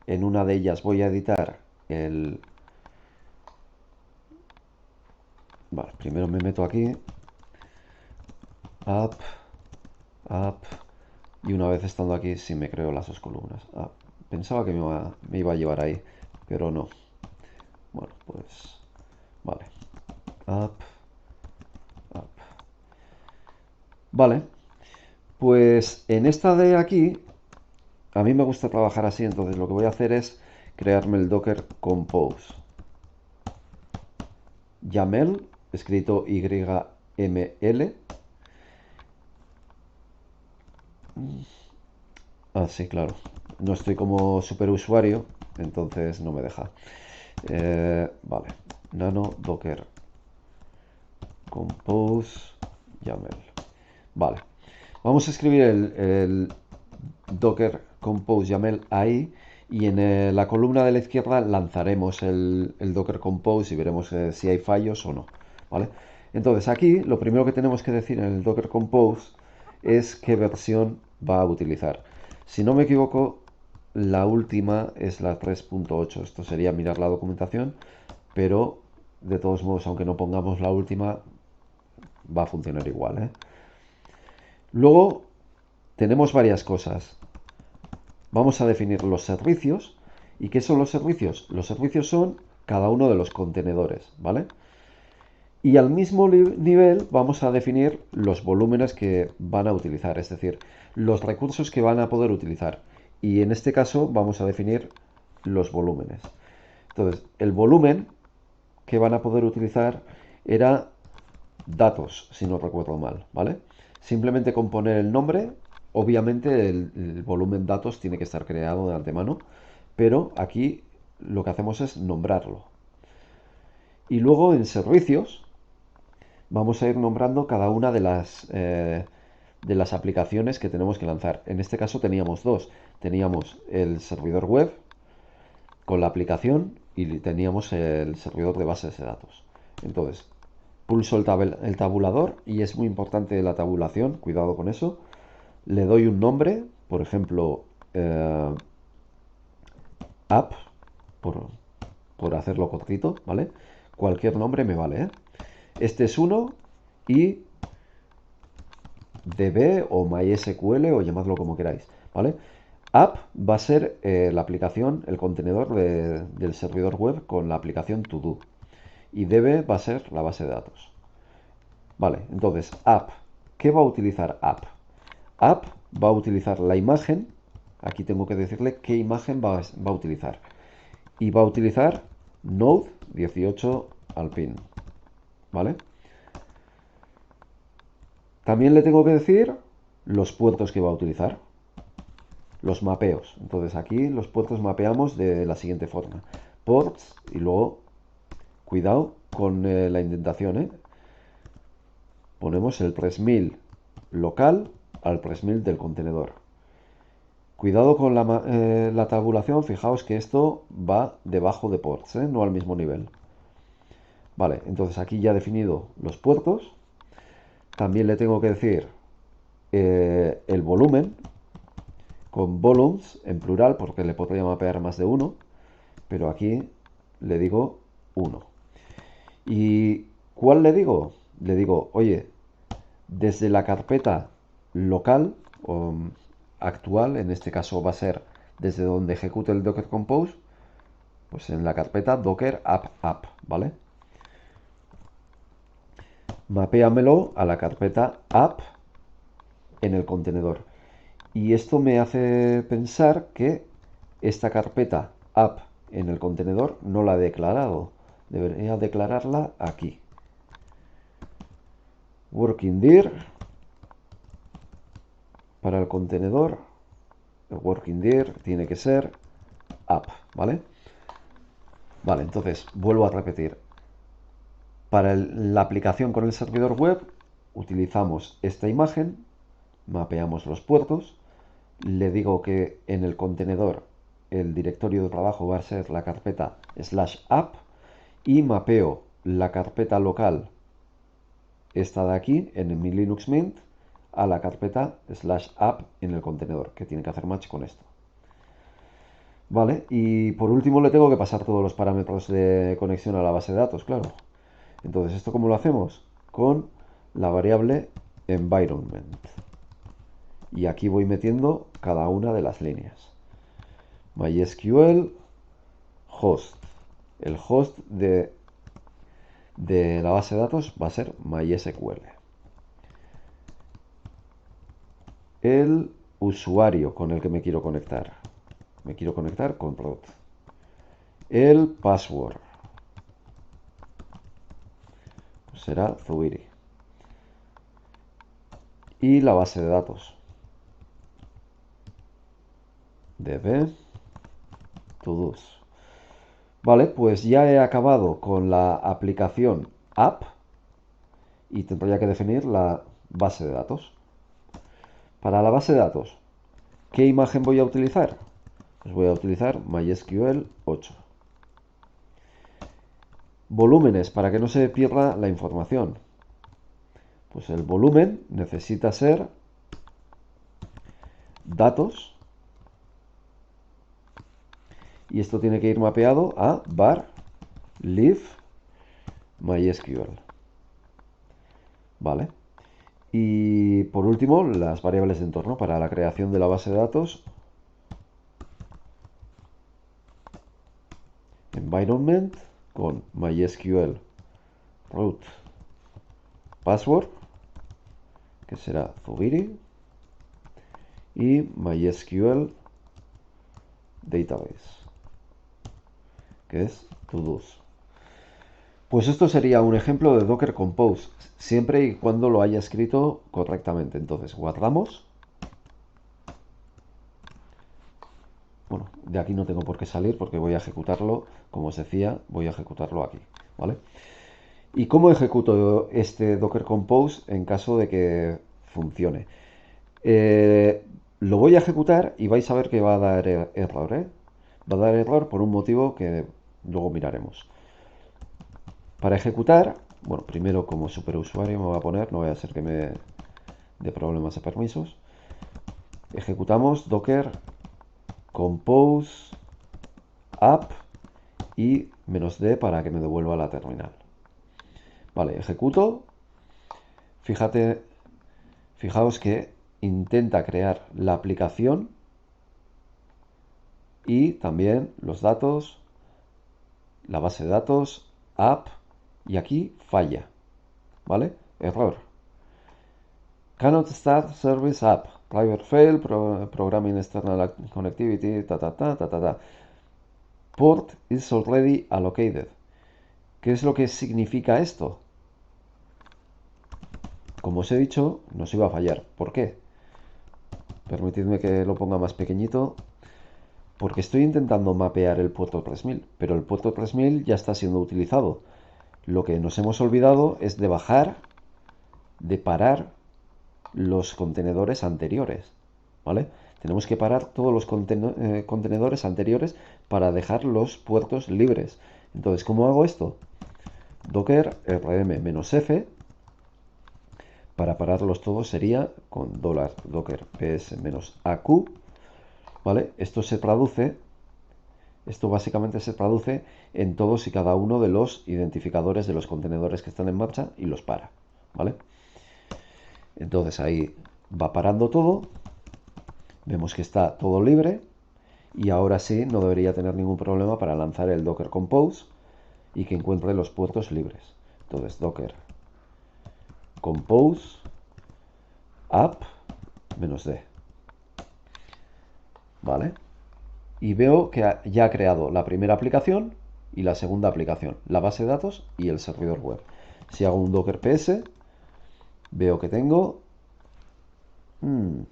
En una de ellas voy a editar el Vale, primero me meto aquí, app, app, y una vez estando aquí sí me creo las dos columnas. Ah, pensaba que me iba a llevar ahí, pero no. Bueno, pues vale, app, app. Vale, pues en esta de aquí, a mí me gusta trabajar así, entonces lo que voy a hacer es crearme el Docker Compose. YAML, escrito YML. Ah, sí, claro. No estoy como superusuario, entonces no me deja. Vale. Nano Docker Compose YAML. Vale. Vamos a escribir el Docker Compose YAML ahí y en la columna de la izquierda lanzaremos el Docker Compose y veremos si hay fallos o no. ¿Vale? Entonces aquí lo primero que tenemos que decir en el Docker Compose es qué versión va a utilizar. Si no me equivoco, la última es la 3.8. Esto sería mirar la documentación, pero de todos modos, aunque no pongamos la última, va a funcionar igual, ¿eh? Luego tenemos varias cosas. Vamos a definir los servicios. ¿Y qué son los servicios? Los servicios son cada uno de los contenedores, ¿vale? Y al mismo nivel vamos a definir los volúmenes que van a utilizar, es decir, los recursos que van a poder utilizar. Y en este caso vamos a definir los volúmenes. Entonces, el volumen que van a poder utilizar era datos, si no recuerdo mal, ¿vale? Simplemente con poner el nombre, obviamente el volumen datos tiene que estar creado de antemano, pero aquí lo que hacemos es nombrarlo. Y luego en servicios vamos a ir nombrando cada una de las aplicaciones que tenemos que lanzar. En este caso teníamos dos. Teníamos el servidor web con la aplicación y teníamos el servidor de bases de datos. Entonces, pulso el tabulador y es muy importante la tabulación, cuidado con eso. Le doy un nombre, por ejemplo, app, por, por hacerlo cortito, ¿vale? Cualquier nombre me vale, ¿eh? Este es uno y DB o MySQL o llamadlo como queráis, ¿vale? App va a ser la aplicación, el contenedor del servidor web con la aplicación To-Do. Y DB va a ser la base de datos. Vale, entonces app. ¿Qué va a utilizar app? App va a utilizar la imagen. Aquí tengo que decirle qué imagen va a utilizar. Y va a utilizar Node 18 Alpine. ¿Vale? También le tengo que decir los puertos que va a utilizar. Los mapeos. Entonces aquí los puertos mapeamos de la siguiente forma. Ports y luego, cuidado con la indentación, ¿eh? Ponemos el 3000 local al 3000 del contenedor. Cuidado con la tabulación, fijaos que esto va debajo de ports, ¿eh? No al mismo nivel. Vale, entonces aquí ya he definido los puertos. También le tengo que decir el volumen con volumes en plural porque le podría mapear más de uno, pero aquí le digo 1. ¿Y cuál le digo? Le digo, oye, desde la carpeta local o actual, en este caso va a ser desde donde ejecute el Docker Compose, pues en la carpeta Docker app, ¿vale? Mapéamelo a la carpeta app en el contenedor. Y esto me hace pensar que esta carpeta app en el contenedor no la he declarado. Debería declararla aquí. Working dir para el contenedor. El working dir tiene que ser app, ¿vale? Vale, entonces vuelvo a repetir. Para la aplicación con el servidor web utilizamos esta imagen, mapeamos los puertos, le digo que en el contenedor el directorio de trabajo va a ser la carpeta /app y mapeo la carpeta local, esta de aquí, en mi Linux Mint, a la carpeta /app en el contenedor, que tiene que hacer match con esto. Vale, y por último le tengo que pasar todos los parámetros de conexión a la base de datos, claro. Entonces, ¿esto cómo lo hacemos? Con la variable environment. Y aquí voy metiendo cada una de las líneas. MySQL host. El host de la base de datos va a ser MySQL. El usuario con el que me quiero conectar. Me quiero conectar con root. El password será Zuiri. Y la base de datos. db todos. Vale, pues ya he acabado con la aplicación app y tendría que definir la base de datos. Para la base de datos, ¿qué imagen voy a utilizar? Pues voy a utilizar MySQL 8. Volúmenes, para que no se pierda la información. Pues el volumen necesita ser datos y esto tiene que ir mapeado a var live MySQL. Vale. Y por último, las variables de entorno para la creación de la base de datos. Environment con MySQL root password, que será Zuiri, y MySQL database, que es todos. Pues esto sería un ejemplo de Docker Compose, siempre y cuando lo haya escrito correctamente. Entonces, guardamos. Bueno, de aquí no tengo por qué salir porque voy a ejecutarlo, como os decía, voy a ejecutarlo aquí, ¿vale? ¿Y cómo ejecuto este Docker Compose en caso de que funcione? Lo voy a ejecutar y vais a ver que va a dar error, ¿eh? Va a dar error por un motivo que luego miraremos. Para ejecutar, bueno, primero como superusuario me voy a poner, no voy a hacer que me dé problemas de permisos. Ejecutamos docker compose app y -d para que me devuelva la terminal. Vale, ejecuto. Fijaos que intenta crear la aplicación y también los datos, la base de datos, app, y aquí falla, ¿vale? Error. Cannot start service app. Private fail, programming external connectivity, ta. Port is already allocated. ¿Qué es lo que significa esto? Como os he dicho, nos iba a fallar. ¿Por qué? Permitidme que lo ponga más pequeñito. Porque estoy intentando mapear el puerto 3000, pero el puerto 3000 ya está siendo utilizado. Lo que nos hemos olvidado es de parar los contenedores anteriores, ¿vale? Tenemos que parar todos los contenedores anteriores para dejar los puertos libres. Entonces, ¿cómo hago esto? Docker rm-f para pararlos todos sería con $docker ps-aq, ¿vale? Esto básicamente se traduce en todos y cada uno de los identificadores de los contenedores que están en marcha y los para, ¿vale? Entonces ahí va parando todo, vemos que está todo libre y ahora sí no debería tener ningún problema para lanzar el Docker Compose y que encuentre los puertos libres. Entonces Docker Compose app -d, ¿vale? Y veo que ya ha creado la primera aplicación y la segunda aplicación, la base de datos y el servidor web. Si hago un docker ps, veo que tengo... me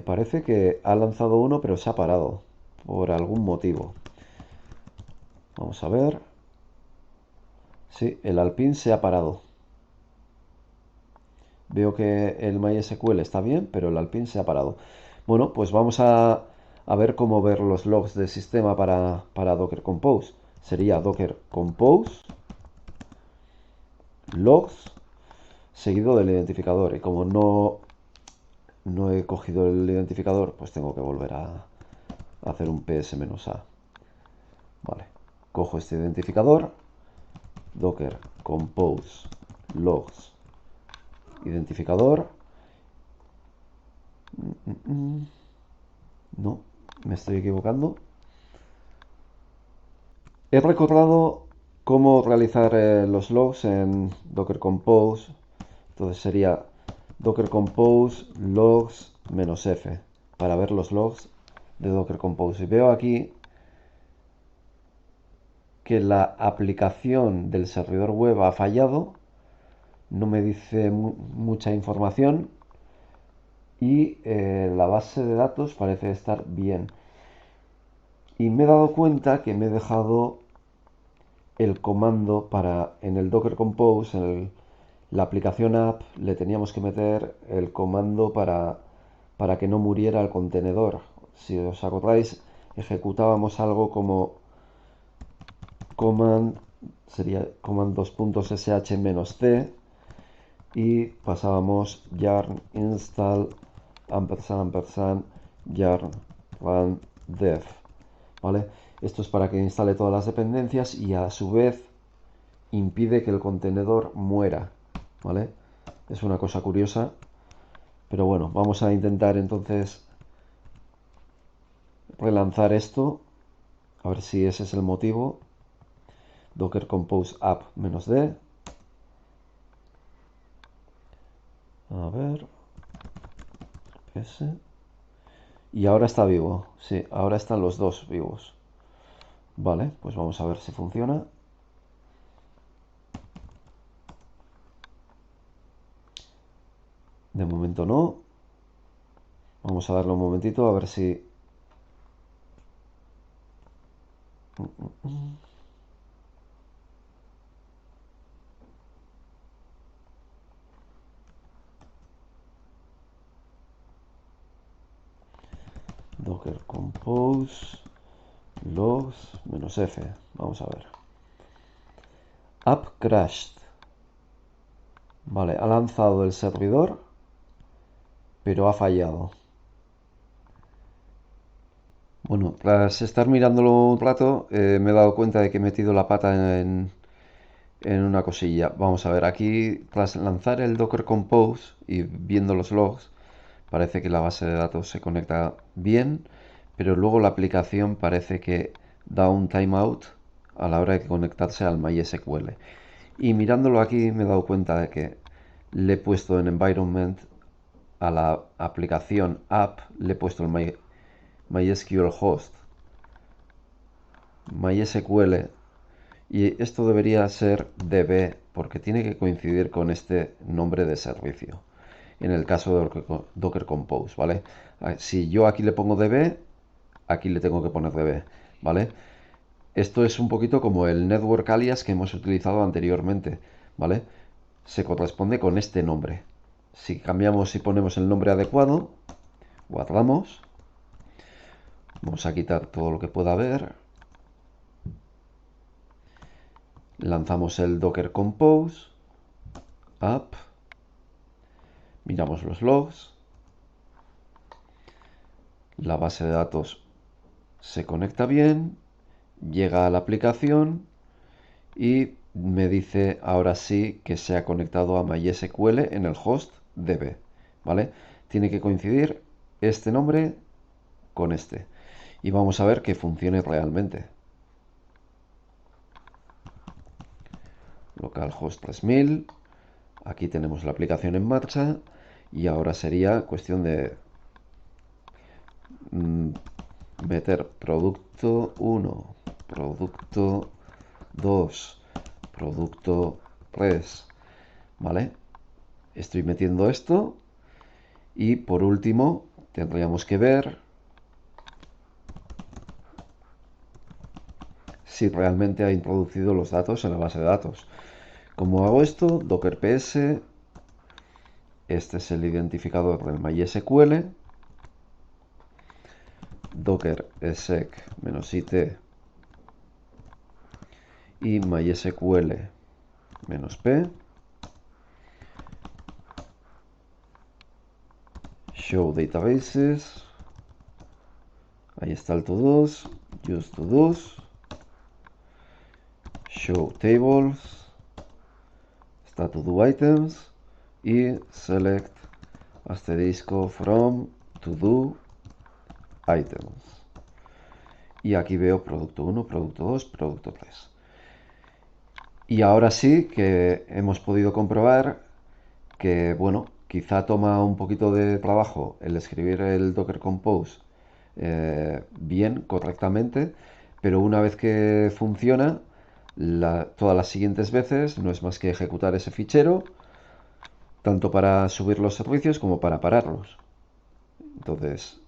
parece que ha lanzado uno, pero se ha parado por algún motivo. Vamos a ver. Sí, el Alpine se ha parado. Veo que el MySQL está bien, pero el Alpine se ha parado. Bueno, pues vamos a ver cómo ver los logs del sistema para Docker Compose. Sería Docker Compose logs seguido del identificador. Y como no he cogido el identificador, pues tengo que volver a hacer un ps-a. Vale, cojo este identificador docker compose logs identificador. No, me estoy equivocando. He recordado cómo realizar los logs en docker compose. Entonces sería docker compose logs -f para ver los logs de docker compose. Y veo aquí que la aplicación del servidor web ha fallado, no me dice mucha información y la base de datos parece estar bien. Y me he dado cuenta que me he dejado el comando para, en el docker compose, en la aplicación app, le teníamos que meter el comando para que no muriera el contenedor. Si os acordáis, ejecutábamos algo como command, sería command sh-c y pasábamos yarn install yarn run dev, ¿vale? Esto es para que instale todas las dependencias y a su vez impide que el contenedor muera, ¿vale? Es una cosa curiosa, pero bueno, vamos a intentar entonces relanzar esto, a ver si ese es el motivo. Docker compose app -d. A ver, ese. Y ahora está vivo, sí, ahora están los dos vivos. Vale, pues vamos a ver si funciona. De momento no. Vamos a darle un momentito a ver si... Docker compose logs -f. Vamos a ver. App crashed. Vale, ha lanzado el servidor, pero ha fallado. Bueno, tras estar mirándolo un rato, me he dado cuenta de que he metido la pata en una cosilla. Vamos a ver, aquí tras lanzar el Docker Compose y viendo los logs, parece que la base de datos se conecta bien, pero luego la aplicación parece que da un timeout a la hora de conectarse al MySQL. Y mirándolo aquí me he dado cuenta de que le he puesto en environment a la aplicación app, le he puesto el MySQL host, MySQL, y esto debería ser DB porque tiene que coincidir con este nombre de servicio. En el caso de Docker Compose, ¿vale? Si yo aquí le pongo DB, aquí le tengo que poner DB, ¿vale? Esto es un poquito como el network alias que hemos utilizado anteriormente, ¿vale? Se corresponde con este nombre. Si cambiamos y ponemos el nombre adecuado, guardamos. Vamos a quitar todo lo que pueda haber. Lanzamos el Docker Compose, app, miramos los logs, la base de datos se conecta bien, llega a la aplicación y me dice ahora sí que se ha conectado a MySQL en el host DB, ¿vale? Tiene que coincidir este nombre con este. Y vamos a ver que funcione realmente. Localhost 3000. Aquí tenemos la aplicación en marcha. Y ahora sería cuestión de meter producto 1, producto 2, producto 3. ¿Vale? Estoy metiendo esto. Y por último, tendríamos que ver si realmente ha introducido los datos en la base de datos. ¿Cómo hago esto? Docker ps. Este es el identificador del MySQL. Docker exec-it y MySQL-p. Show databases. Ahí está el todos. Use todos. Show tables. está to do items y select asterisco from to do items. Y aquí veo producto 1, producto 2, producto 3. Y ahora sí que hemos podido comprobar que, bueno, quizá toma un poquito de trabajo el escribir el Docker Compose bien, correctamente, pero una vez que funciona, todas las siguientes veces no es más que ejecutar ese fichero, tanto para subir los servicios como para pararlos. Entonces,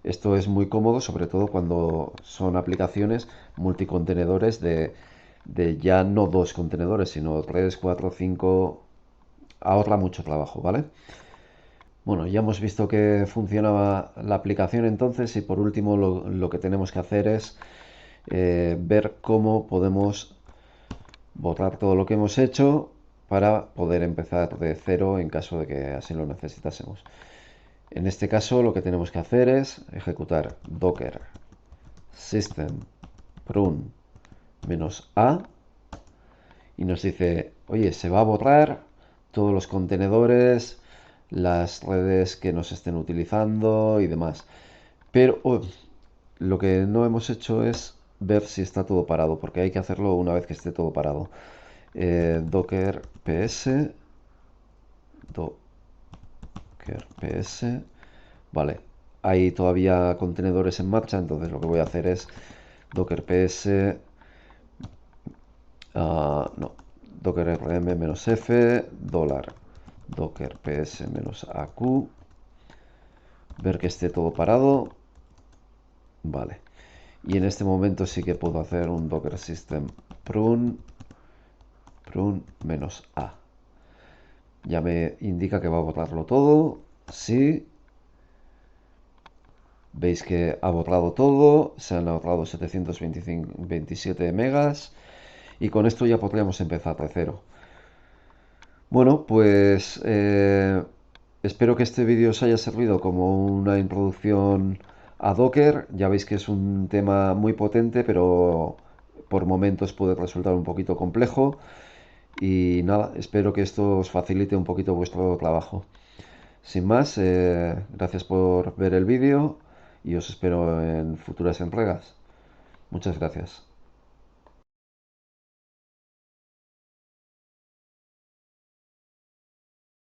esto es muy cómodo, sobre todo cuando son aplicaciones multicontenedores de ya no dos contenedores, sino 3, 4, 5. Ahorra mucho trabajo, ¿vale? Bueno, ya hemos visto que funcionaba la aplicación entonces y por último lo que tenemos que hacer es ver cómo podemos borrar todo lo que hemos hecho para poder empezar de cero en caso de que así lo necesitásemos. En este caso lo que tenemos que hacer es ejecutar docker system prun -a y nos dice, oye, se va a borrar todos los contenedores, las redes que nos estén utilizando y demás. Pero lo que no hemos hecho es ver si está todo parado, porque hay que hacerlo una vez que esté todo parado. Docker ps, docker ps, vale, hay todavía contenedores en marcha, entonces lo que voy a hacer es docker ps, no, docker rm-f, dólar, docker ps-aq, ver que esté todo parado, vale. Y en este momento sí que puedo hacer un docker system prun -a. Ya me indica que va a borrarlo todo. Sí. Veis que ha borrado todo. Se han ahorrado 727 megas. Y con esto ya podríamos empezar de cero. Bueno, pues espero que este vídeo os haya servido como una introducción a Docker. Ya veis que es un tema muy potente, pero por momentos puede resultar un poquito complejo. Y nada, espero que esto os facilite un poquito vuestro trabajo. Sin más, gracias por ver el vídeo y os espero en futuras entregas. Muchas gracias.